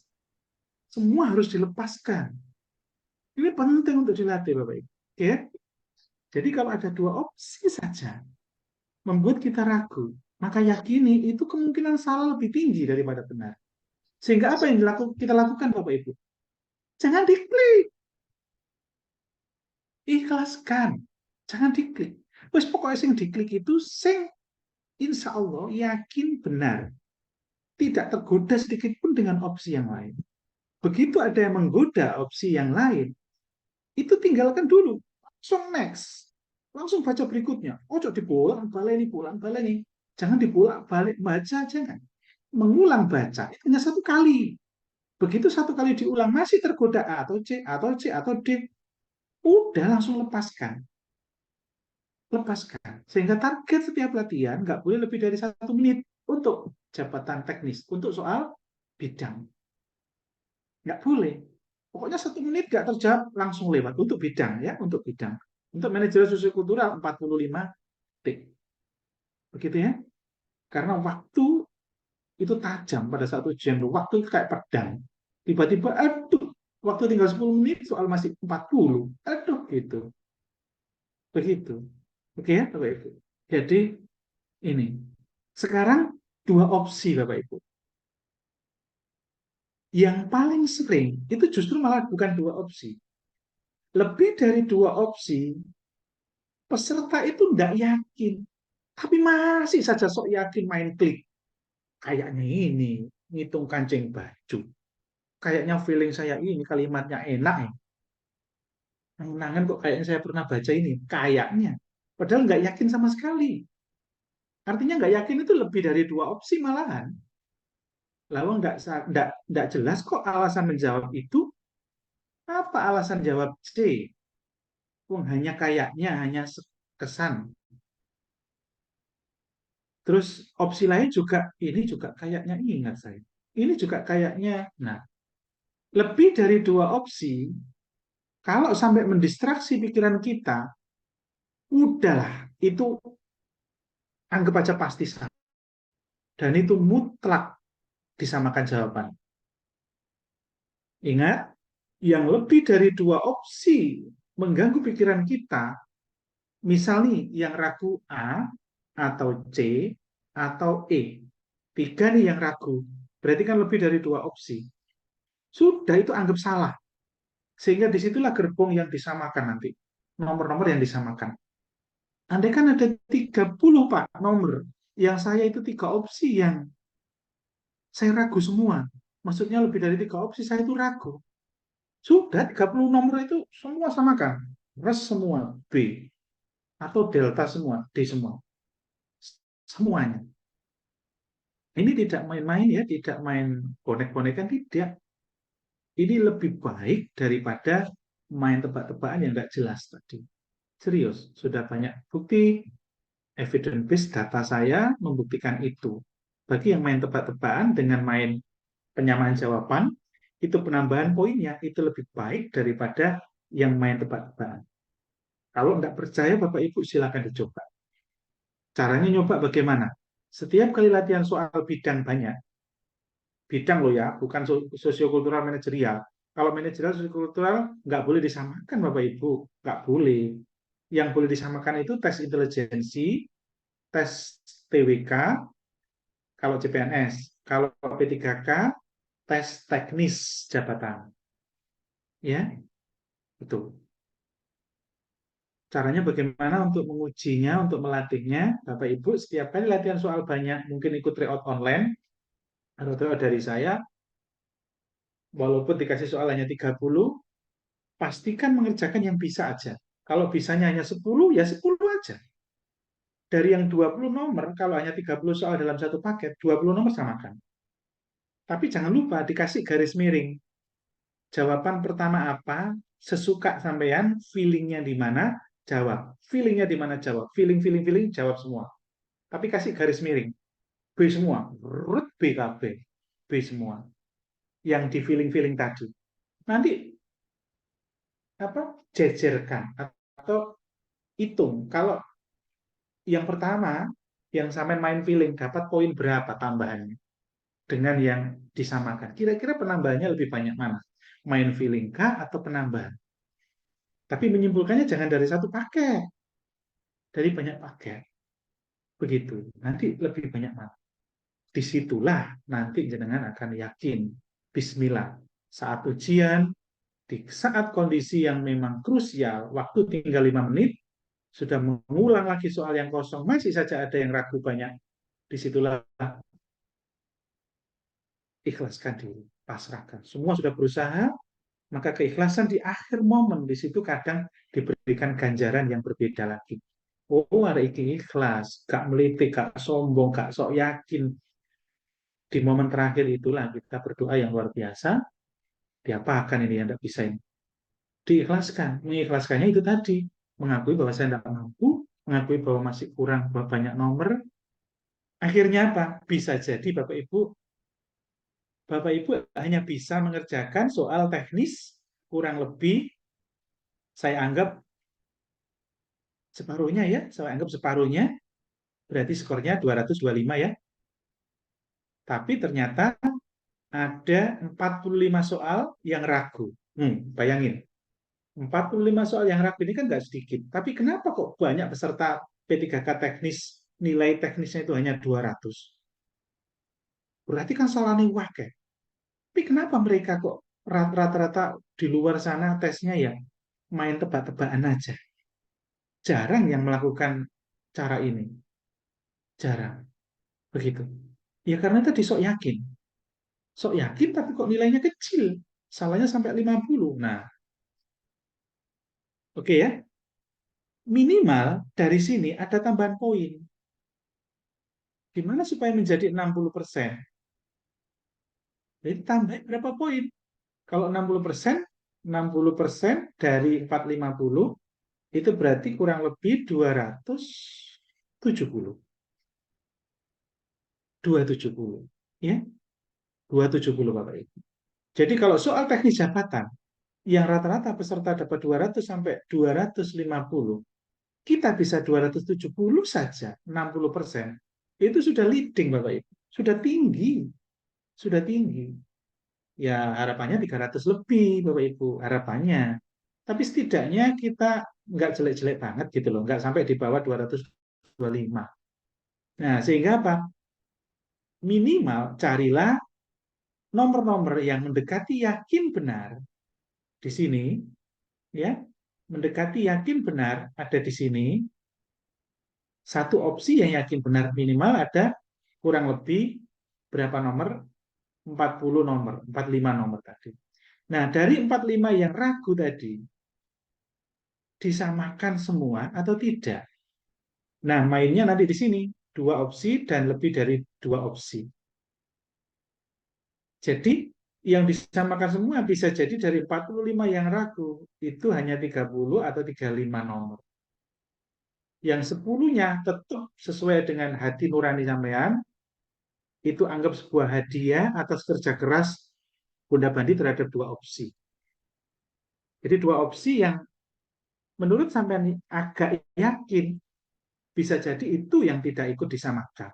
Semua harus dilepaskan. Ini penting untuk dilatih Bapak Ibu. Ya? Jadi kalau ada dua opsi saja membuat kita ragu, maka yakini itu kemungkinan salah lebih tinggi daripada benar. Sehingga apa yang kita lakukan Bapak Ibu? Jangan diklik. Ikhlaskan. Jangan diklik. Wes pokoknya sing diklik itu sing insya Allah yakin benar. Tidak tergoda sedikit pun dengan opsi yang lain. Begitu ada yang menggoda opsi yang lain, itu tinggalkan dulu. Langsung next. Langsung baca berikutnya. Ojo dibolak baleni. Jangan dibolak balik baca, jangan. Mengulang baca itu hanya satu kali. Begitu satu kali diulang masih tergoda A atau C atau C atau D, udah langsung lepaskan. Lepaskan. Sehingga target setiap latihan nggak boleh lebih dari 1 menit untuk jabatan teknis, untuk soal bidang. Nggak boleh. Pokoknya 1 menit nggak terjawab, langsung lewat. Untuk bidang ya, untuk bidang. Untuk manajemen sosiokultural 45 detik. Begitu ya. Karena waktu itu tajam pada saat ujian. Waktu itu kayak pedang. Tiba-tiba, aduh, waktu tinggal 10 menit, soal masih 40. Aduh, gitu. Begitu. Oke ya, Bapak Ibu. Jadi, ini. Sekarang, dua opsi, Bapak Ibu. Yang paling sering, itu justru malah bukan dua opsi. Lebih dari dua opsi, peserta itu tidak yakin. Tapi masih saja sok yakin main klik. Kayaknya ini, ngitung kancing baju. Kayaknya feeling saya ini, kalimatnya enak ya. Nangan kok kayaknya saya pernah baca ini. Kayaknya. Padahal nggak yakin sama sekali. Artinya nggak yakin itu lebih dari dua opsi malahan. Lalu nggak jelas kok alasan menjawab itu. Apa alasan jawab C? Hanya kayaknya, hanya kesan. Terus opsi lain juga, ini juga kayaknya ingat saya. Ini juga kayaknya, nah, lebih dari dua opsi, kalau sampai mendistraksi pikiran kita, udahlah, itu anggap aja pasti salah. Dan itu mutlak disamakan jawaban. Ingat, yang lebih dari dua opsi mengganggu pikiran kita, misalnya yang ragu A, atau C, atau E. 3 nih yang ragu. Berarti kan lebih dari dua opsi. Sudah itu anggap salah. Sehingga disitulah gerbong yang disamakan nanti. Nomor-nomor yang disamakan. Andai kan ada 30 Pak nomor. Yang saya itu 3 opsi yang saya ragu semua. Maksudnya lebih dari 3 opsi saya itu ragu. Sudah 30 nomor itu semua samakan. Res semua B. Atau delta semua, D semua. Semuanya. Ini tidak main-main ya, tidak main bonek-bonekan, tidak. Ini lebih baik daripada main tebak-tebakan yang nggak jelas tadi. Serius, sudah banyak bukti, evidence based data saya membuktikan itu. Bagi yang main tebak-tebakan dengan main penyamaan jawaban, itu penambahan poinnya itu lebih baik daripada yang main tebak-tebakan. Kalau nggak percaya, Bapak Ibu silakan dicoba. Caranya nyoba bagaimana? Setiap kali latihan soal bidang banyak, bidang loh ya, bukan sosiokultural manajerial. Kalau manajerial sosiokultural nggak boleh disamakan Bapak Ibu, nggak boleh. Yang boleh disamakan itu tes intelijensi, tes TWK, kalau CPNS, kalau P3K, tes teknis jabatan. Ya, betul. Caranya bagaimana untuk mengujinya, untuk melatihnya, Bapak Ibu, setiap kali latihan soal banyak, mungkin ikut tryout online, atau tryout dari saya, walaupun dikasih soal hanya 30, pastikan mengerjakan yang bisa aja. Kalau bisanya hanya 10, ya 10 aja. Dari yang 20 nomor, kalau hanya 30 soal dalam satu paket, 20 nomor samakan. Tapi jangan lupa dikasih garis miring. Jawaban pertama apa, sesuka sampean, feelingnya di mana, jawab. Feelingnya di mana, jawab. Feeling, jawab semua. Tapi kasih garis miring. B semua. Rut BKB. B semua. Yang di feeling tadi. Nanti jejerkan atau hitung. Kalau yang pertama, yang sampai main feeling, dapat poin berapa tambahannya dengan yang disamakan. Kira-kira penambahannya lebih banyak mana? Main feeling kah atau penambahan? Tapi menyimpulkannya jangan dari satu paket. Dari banyak paket. Begitu. Nanti lebih banyak mana? Disitulah nanti jenengan akan yakin. Bismillah. Saat ujian, di saat kondisi yang memang krusial, waktu tinggal 5 menit, sudah mengulang lagi soal yang kosong, masih saja ada yang ragu banyak. Disitulah ikhlaskan diri, pasrahkan. Semua sudah berusaha, maka keikhlasan di akhir momen, di situ kadang diberikan ganjaran yang berbeda lagi. Oh, ada iki ikhlas, gak melitik, gak sombong, gak sok yakin. Di momen terakhir itulah kita berdoa yang luar biasa, diapakan ini yang tidak bisa ini. Diikhlaskan. Mengikhlaskannya itu tadi, mengakui bahwa saya tidak mampu, mengakui bahwa masih kurang banyak nomor. Akhirnya apa? Bisa jadi Bapak Ibu hanya bisa mengerjakan soal teknis kurang lebih saya anggap separuhnya ya, saya anggap separuhnya, berarti skornya 225 ya. Tapi ternyata ada 45 soal yang ragu. Bayangin, 45 soal yang ragu ini kan nggak sedikit. Tapi kenapa kok banyak peserta P3K teknis, nilai teknisnya itu hanya 200? Berarti kan salah nih wakil. Tapi kenapa mereka kok rata-rata di luar sana tesnya ya main tebak-tebakan aja? Jarang yang melakukan cara ini. Jarang. Begitu. Ya karena tadi sok yakin. Sok yakin tapi kok nilainya kecil. Salahnya sampai 50. Nah, oke ya. Minimal dari sini ada tambahan poin. Gimana supaya menjadi 60%? Jadi tambah berapa poin? Kalau 60%, 60% dari 450 itu berarti kurang lebih 270. 270. Ya, 270 Bapak Ibu. Jadi kalau soal teknis jabatan, yang rata-rata peserta dapat 200 sampai 250, kita bisa 270 saja, 60%. Itu sudah leading Bapak Ibu. Sudah tinggi. Sudah tinggi. Ya harapannya 300 lebih Bapak Ibu, harapannya. Tapi setidaknya kita nggak jelek-jelek banget gitu loh, nggak sampai di bawah 225. Nah, sehingga apa? Minimal carilah nomor-nomor yang mendekati yakin benar di sini, ya, mendekati yakin benar ada di sini. Satu opsi yang yakin benar minimal ada kurang lebih berapa nomor? 40 nomor, 45 nomor tadi. Nah, dari 45 yang ragu tadi, disamakan semua atau tidak? Nah, mainnya nanti di sini, dua opsi dan lebih dari dua opsi. Jadi, yang disamakan semua bisa jadi dari 45 yang ragu, itu hanya 30 atau 35 nomor. Yang 10-nya tetap sesuai dengan hati nurani sampean, itu anggap sebuah hadiah atas kerja keras Bunda Bandi terhadap dua opsi. Jadi dua opsi yang menurut sampean agak yakin bisa jadi itu yang tidak ikut disamakan.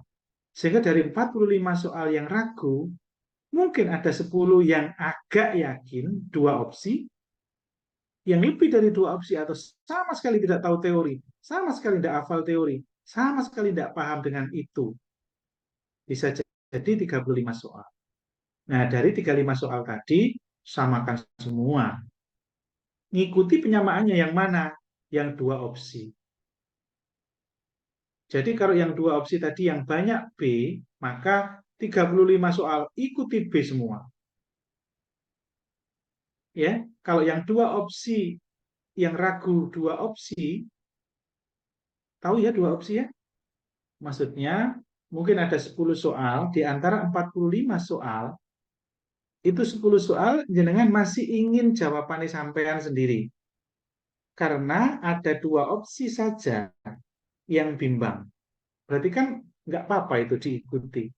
Sehingga dari 45 soal yang ragu, Mungkin ada 10 yang agak yakin dua opsi, yang lebih dari dua opsi atau sama sekali tidak tahu teori, sama sekali tidak hafal teori, sama sekali tidak paham dengan itu. Bisa jadi 35 soal. Nah, dari 35 soal tadi, samakan semua. Ngikuti penyamaannya yang mana? Yang dua opsi. Jadi kalau yang dua opsi tadi yang banyak B, maka 35 soal ikuti B semua. Ya, kalau yang dua opsi, yang ragu dua opsi, tahu ya dua opsi ya? Maksudnya mungkin ada 10 soal, di antara 45 soal, itu 10 soal jenengan masih ingin jawabannya sampean sendiri. Karena ada dua opsi saja yang bimbang. Berarti kan nggak apa-apa itu diikuti.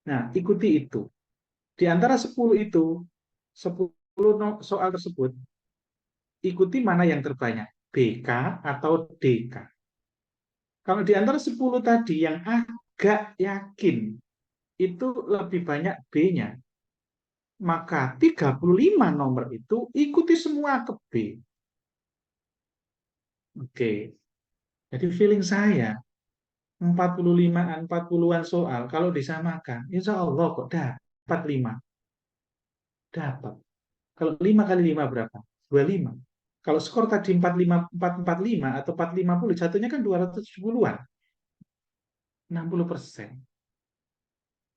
Nah, ikuti itu. Di antara 10 itu, 10 soal tersebut, ikuti mana yang terbanyak, BK atau DK. Kalau di antara 10 tadi yang agak yakin, itu lebih banyak B-nya, maka 35 nomor itu ikuti semua ke B. Oke, jadi feeling saya, 45-an, 40-an soal, kalau disamakan, insya Allah kok dapat 5. Dapat. Kalau 5 kali 5 berapa? 25. Kalau skor tadi 45, 445 atau 450, jatuhnya kan 270-an. 60%.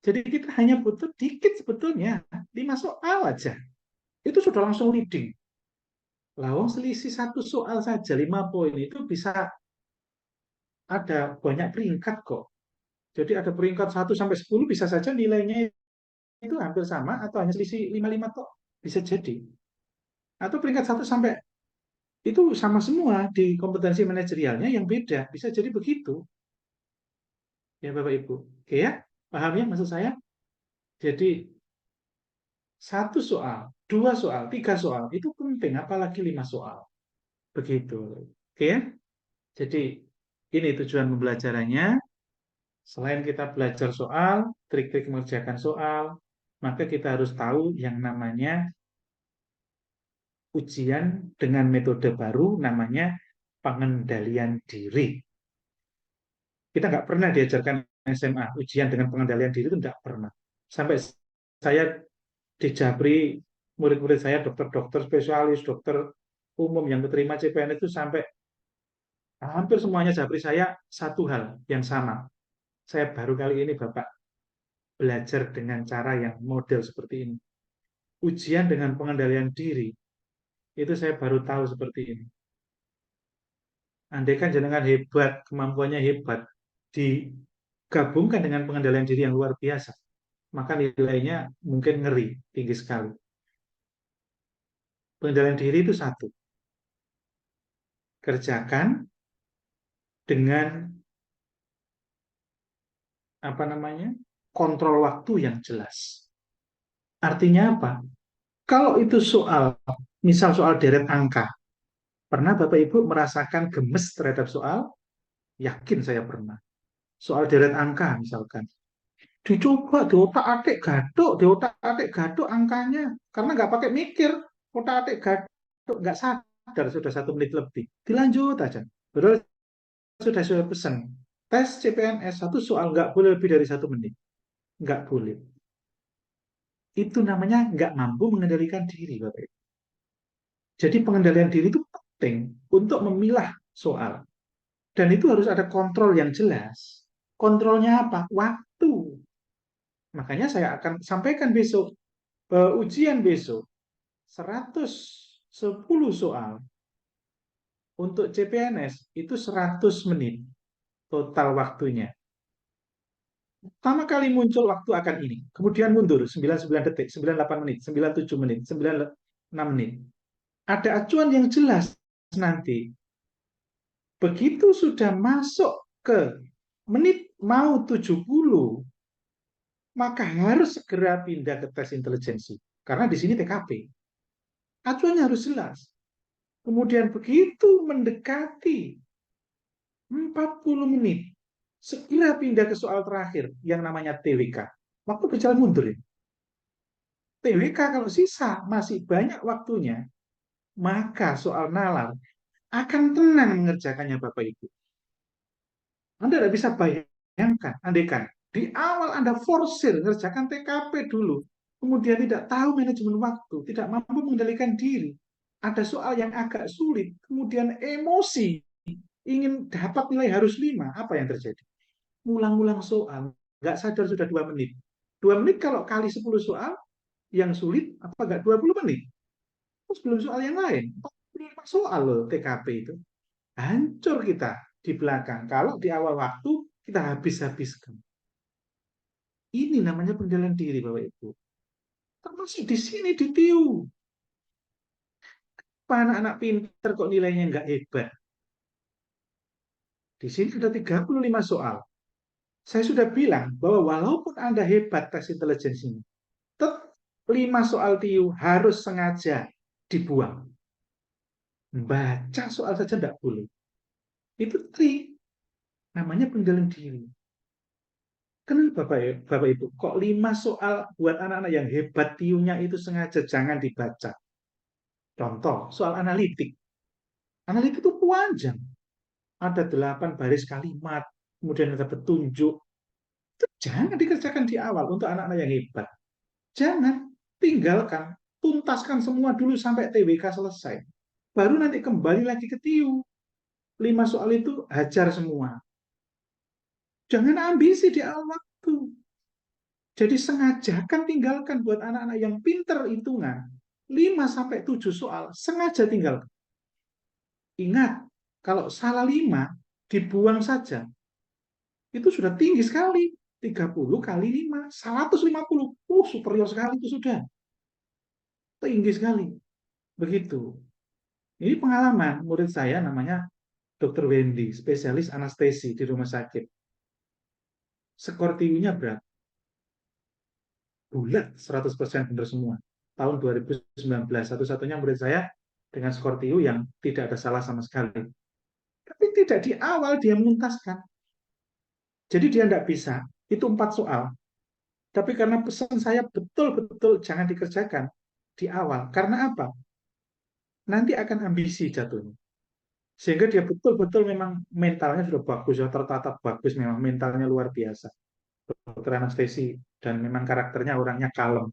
Jadi kita hanya butuh dikit sebetulnya. 5 soal aja. Itu sudah langsung leading. Lawang selisih satu soal saja, 5 poin itu bisa ada banyak peringkat kok. Jadi ada peringkat 1-10 bisa saja nilainya itu hampir sama atau hanya selisih 5-5 kok. Bisa jadi. Atau peringkat 1 sampai itu sama semua di kompetensi manajerialnya yang beda. Bisa jadi begitu. Ya Bapak Ibu. Oke ya? Paham ya maksud saya? Jadi 1 soal, 2 soal, 3 soal itu penting, apalagi 5 soal. Begitu. Oke ya? Jadi ini tujuan pembelajarannya. Selain kita belajar soal, trik-trik mengerjakan soal, maka kita harus tahu yang namanya ujian dengan metode baru, namanya pengendalian diri. Kita nggak pernah diajarkan SMA, ujian dengan pengendalian diri itu nggak pernah. Sampai saya di Japri, murid-murid saya dokter-dokter spesialis, dokter umum yang keterima CPNS itu sampai hampir semuanya Japri saya satu hal yang sama. Saya baru kali ini Bapak belajar dengan cara yang model seperti ini. Ujian dengan pengendalian diri, itu saya baru tahu seperti ini. Andai kan jenengan hebat, kemampuannya hebat, digabungkan dengan pengendalian diri yang luar biasa, maka nilainya mungkin ngeri, tinggi sekali. Pengendalian diri itu satu. Kerjakan dengan kontrol waktu yang jelas. Artinya apa? Kalau itu soal, misal soal deret angka, pernah Bapak Ibu merasakan gemes terhadap soal? Yakin saya pernah. Soal deret angka misalkan. Dicoba diotak-atik gaduk angkanya. Karena nggak pakai mikir, otak-atik gaduk, nggak sadar sudah 1 menit lebih. Dilanjut aja. Padahal sudah pesan. Tes CPNS, 1 soal nggak boleh lebih dari 1 menit. Nggak boleh. Itu namanya nggak mampu mengendalikan diri, Bapak Ibu. Jadi pengendalian diri itu penting untuk memilah soal. Dan itu harus ada kontrol yang jelas. Kontrolnya apa? Waktu. Makanya saya akan sampaikan besok, ujian besok, 110 soal. Untuk CPNS itu 100 menit total waktunya. Pertama kali muncul waktu akan ini, kemudian mundur 99 detik, 98 menit, 97 menit, 96 menit. Ada acuan yang jelas nanti. Begitu sudah masuk ke menit mau 70, maka harus segera pindah ke tes intelijensi. Karena di sini TKP. Acuannya harus jelas. Kemudian begitu mendekati 40 menit, segera pindah ke soal terakhir yang namanya TWK. Waktu berjalan mundur. TWK kalau sisa masih banyak waktunya, maka soal nalar akan tenang mengerjakannya Bapak Ibu. Anda tidak bisa bayangkan, andaikan di awal Anda forsir mengerjakan TKP dulu, kemudian tidak tahu manajemen waktu, tidak mampu mengendalikan diri, ada soal yang agak sulit, kemudian emosi, ingin dapat nilai harus 5, apa yang terjadi? Ulang-ulang soal, nggak sadar sudah 2 menit. 2 menit kalau kali 10 soal, yang sulit, apa nggak 20 menit? Terus belum soal yang lain, 45 soal loh TKP itu. Hancur kita di belakang kalau di awal waktu kita habis-habiskan. Ini namanya pengendalian diri Bapak Ibu. Termasuk di sini di TIU. Anak-anak pinter kok nilainya nggak hebat. Di sini ada 35 soal. Saya sudah bilang bahwa walaupun Anda hebat tes intelijensinya, tetap 5 soal TIU harus sengaja dibuang. Baca soal saja tidak boleh. Itu trik. Namanya pengendalian diri. Kenapa Bapak Ibu? Kok 5 soal buat anak-anak yang hebat TIU-nya itu sengaja jangan dibaca? Contoh, soal analitik. Analitik itu panjang. Ada 8 baris kalimat, kemudian ada petunjuk. Itu jangan dikerjakan di awal untuk anak-anak yang hebat. Jangan, tinggalkan. Tuntaskan semua dulu sampai TWK selesai. Baru nanti kembali lagi ke TIU. 5 soal itu hajar semua. Jangan ambisi di awal waktu. Jadi sengajakan tinggalkan buat anak-anak yang pinter hitungan. 5-7 soal, sengaja tinggalkan. Ingat, kalau salah 5, dibuang saja. Itu sudah tinggi sekali. 30 kali 5, 150. Superior sekali itu sudah. Tinggi sekali. Begitu. Ini pengalaman murid saya namanya Dr. Wendy, spesialis anestesi di rumah sakit. Skor TIU-nya berapa? Bulat 100% benar semua. Tahun 2019, satu-satunya murid saya dengan skor TIU yang tidak ada salah sama sekali. Tapi tidak di awal dia menuntaskan. Jadi dia tidak bisa, itu 4 soal. Tapi karena pesan saya betul-betul jangan dikerjakan di awal. Karena apa? Nanti akan ambisi jatuhnya. Sehingga dia betul-betul memang mentalnya sudah bagus, ya, tertata bagus, memang mentalnya luar biasa. Dokter anestesi, dan memang karakternya orangnya kalem.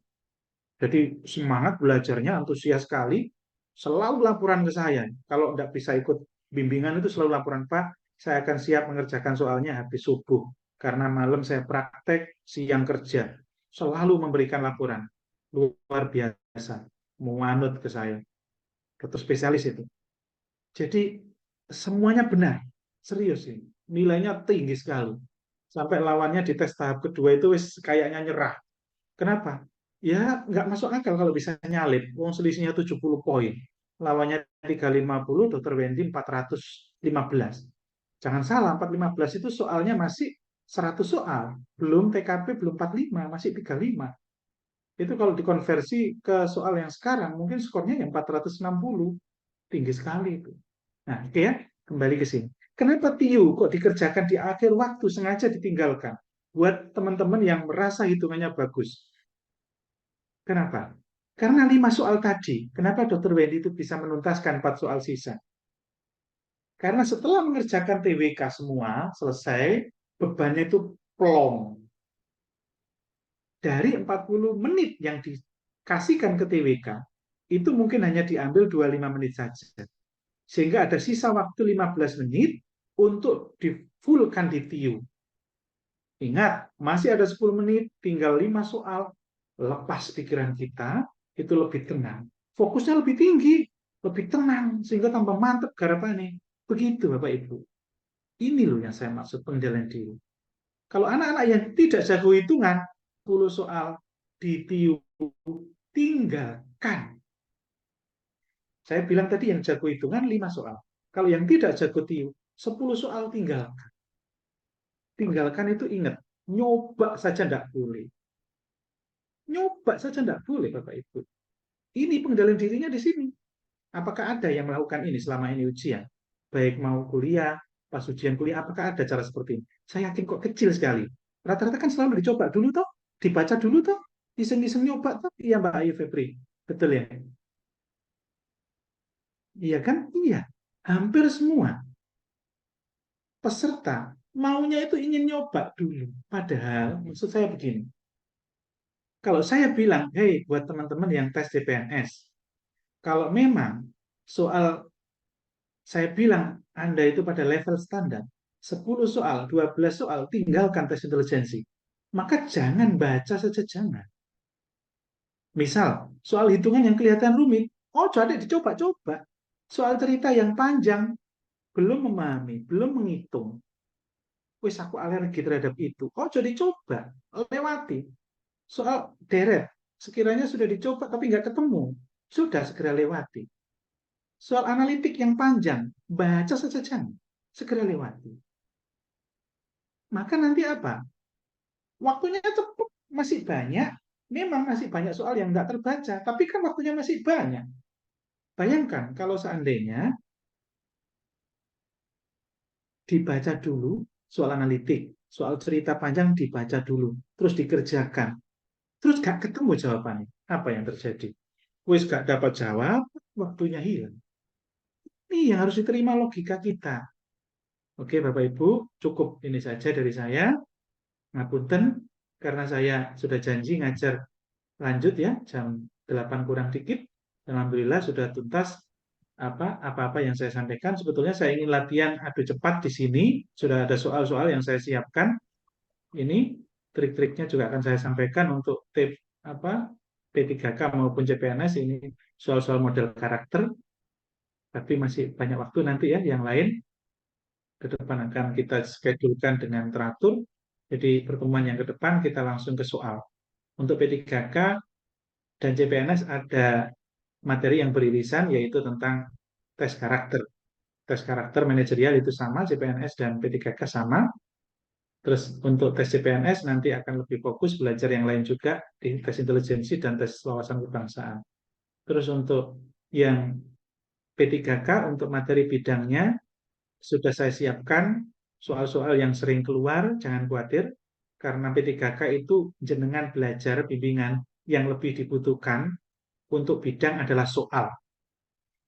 Jadi semangat belajarnya, antusias sekali, selalu laporan ke saya. Kalau tidak bisa ikut bimbingan itu selalu laporan, Pak, saya akan siap mengerjakan soalnya habis subuh. Karena malam saya praktek, siang kerja. Selalu memberikan laporan. Luar biasa. Menganut ke saya. Dokter spesialis itu. Jadi semuanya benar. Serius ini. Nilainya tinggi sekali. Sampai lawannya di tes tahap kedua itu kayaknya nyerah. Kenapa? Ya nggak masuk akal kalau bisa nyalip. Wong selisihnya 70 poin. Lawannya 350, Dr. Wendy 415. Jangan salah, 415 itu soalnya masih 100 soal. Belum TKP, belum 45, masih 35. Itu kalau dikonversi ke soal yang sekarang, mungkin skornya yang 460. Tinggi sekali itu. Nah, oke ya, kembali ke sini. Kenapa TIU kok dikerjakan di akhir waktu, sengaja ditinggalkan? Buat teman-teman yang merasa hitungannya bagus. Kenapa? Karena 5 soal tadi. Kenapa Dr. Wendy itu bisa menuntaskan 4 soal sisa? Karena setelah mengerjakan TWK semua, selesai, bebannya itu plong. Dari 40 menit yang dikasihkan ke TWK, itu mungkin hanya diambil 25 menit saja. Sehingga ada sisa waktu 15 menit untuk di-fullkan di TIU. Ingat, masih ada 10 menit, tinggal 5 soal. Lepas pikiran kita, itu lebih tenang. Fokusnya lebih tinggi, lebih tenang, sehingga tambah mantap garapannya. Begitu Bapak Ibu. Ini loh yang saya maksud pengendalian diri. Kalau anak-anak yang tidak jago hitungan, 10 soal di TIU, tinggalkan. Saya bilang tadi yang jago hitungan 5 soal. Kalau yang tidak jago TIU, 10 soal tinggalkan. Tinggalkan itu ingat, nyoba saja tidak boleh. Nyoba saja tidak boleh, Bapak Ibu. Ini pengendalian dirinya di sini. Apakah ada yang melakukan ini selama ini ujian? Baik mau kuliah, pas ujian kuliah, apakah ada cara seperti ini? Saya yakin kok kecil sekali. Rata-rata kan selalu dicoba dulu toh, dibaca dulu toh. Iseng-iseng nyoba tuh, iya Mbak Ayu Febri. Betul ya? Iya kan? Iya. Hampir semua peserta maunya itu ingin nyoba dulu. Padahal maksud saya begini. Kalau saya bilang, hey buat teman-teman yang tes CPNS, kalau memang soal saya bilang Anda itu pada level standar, 10 soal, 12 soal, tinggalkan tes intelijensi. Maka jangan baca saja, jangan. Misal, soal hitungan yang kelihatan rumit, oh jadi dicoba-coba. Soal cerita yang panjang, belum memahami, belum menghitung. Wis aku alergi terhadap itu. Oh jadi coba, lewati. Soal deret, sekiranya sudah dicoba tapi nggak ketemu, sudah segera lewati. Soal analitik yang panjang, baca saja jangan, segera lewati. Maka nanti apa? Waktunya cepat, masih banyak. Memang masih banyak soal yang nggak terbaca, tapi kan waktunya masih banyak. Bayangkan kalau seandainya dibaca dulu soal analitik, soal cerita panjang dibaca dulu, terus dikerjakan, terus gak ketemu jawabannya. Apa yang terjadi? Wis gak dapat jawab, waktunya hilang. Ini yang harus diterima logika kita. Oke Bapak Ibu, cukup ini saja dari saya. Ngapunten, karena saya sudah janji ngajar lanjut ya, jam 8 kurang dikit. Alhamdulillah sudah tuntas apa-apa yang saya sampaikan. Sebetulnya saya ingin latihan adu cepat di sini. Sudah ada soal-soal yang saya siapkan. Ini trik-triknya juga akan saya sampaikan untuk P3K maupun CPNS. Ini soal-soal model karakter. Tapi masih banyak waktu nanti ya yang lain. Ke depan akan kita schedulekan dengan teratur. Jadi pertemuan yang ke depan kita langsung ke soal. Untuk P3K dan CPNS ada materi yang beririsan yaitu tentang tes karakter. Tes karakter manajerial itu sama, CPNS dan P3K sama. Terus untuk tes CPNS nanti akan lebih fokus belajar yang lain juga di tes intelijensi dan tes wawasan kebangsaan. Terus untuk yang P3K untuk materi bidangnya sudah saya siapkan soal-soal yang sering keluar, jangan khawatir, karena P3K itu jenengan belajar bimbingan yang lebih dibutuhkan untuk bidang adalah soal.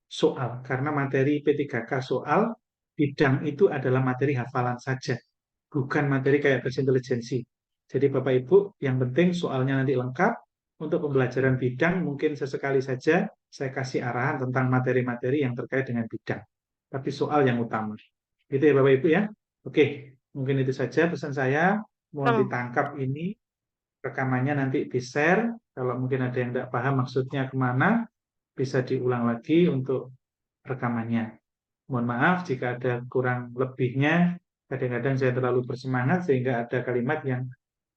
Soal, karena materi P3K soal, bidang itu adalah materi hafalan saja, bukan materi kayak tes intelijensi. Jadi Bapak Ibu, yang penting soalnya nanti lengkap, untuk pembelajaran bidang mungkin sesekali saja saya kasih arahan tentang materi-materi yang terkait dengan bidang. Tapi soal yang utama. Gitu ya Bapak Ibu ya. Oke, mungkin itu saja pesan saya. Mohon ditangkap ini, rekamannya nanti di-share. Kalau mungkin ada yang tidak paham maksudnya kemana, bisa diulang lagi untuk rekamannya. Mohon maaf jika ada kurang lebihnya. Kadang-kadang saya terlalu bersemangat sehingga ada kalimat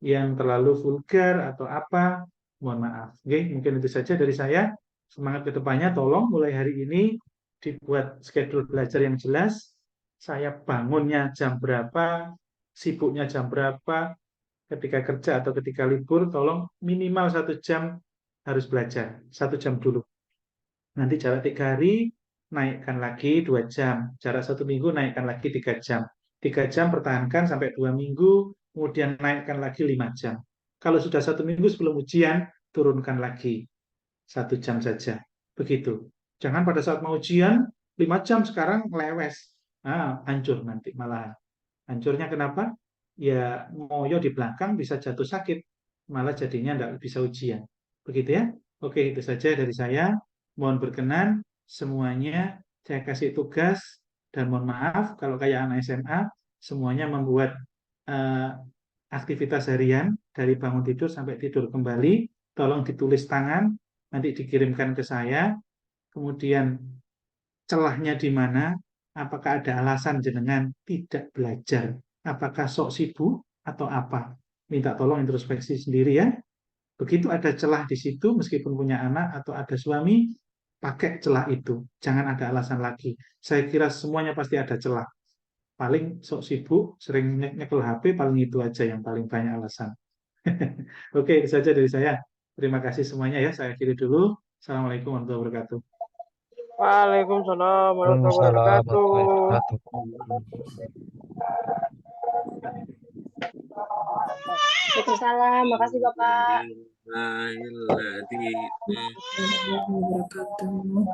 yang terlalu vulgar atau apa. Mohon maaf. Oke, mungkin itu saja dari saya. Semangat ke depannya, tolong mulai hari ini dibuat schedule belajar yang jelas. Saya bangunnya jam berapa, sibuknya jam berapa, ketika kerja atau ketika libur, tolong minimal 1 jam harus belajar. 1 jam dulu. Nanti jarak 3 hari, naikkan lagi 2 jam. Jarak 1 minggu, naikkan lagi 3 jam. 3 jam pertahankan sampai 2 minggu, kemudian naikkan lagi 5 jam. Kalau sudah 1 minggu sebelum ujian, turunkan lagi 1 jam saja. Begitu. Jangan pada saat mau ujian, 5 jam sekarang lewes. Hancur nanti malahan. Hancurnya kenapa? Ya ngoyo di belakang bisa jatuh sakit. Malah jadinya tidak bisa ujian. Begitu ya. Oke, itu saja dari saya. Mohon berkenan semuanya saya kasih tugas dan mohon maaf kalau kayak anak SMA semuanya membuat aktivitas harian dari bangun tidur sampai tidur kembali. Tolong ditulis tangan, nanti dikirimkan ke saya. Kemudian celahnya di mana? Apakah ada alasan jenengan tidak belajar? Apakah sok sibuk atau apa? Minta tolong introspeksi sendiri ya. Begitu ada celah di situ, meskipun punya anak atau ada suami, pakai celah itu. Jangan ada alasan lagi. Saya kira semuanya pasti ada celah. Paling sok sibuk, sering nyekel HP, paling itu aja yang paling banyak alasan. Oke, itu saja dari saya. Terima kasih semuanya ya. Saya akhiri dulu. Assalamualaikum warahmatullahi wabarakatuh. Waalaikumsalam warahmatullahi Waalaikumsalam wabarakatuh. warahmatullahi wabarakatuh. Waalaikumsalam. Makasih Bapak. Bismillahirrahmanirrahim.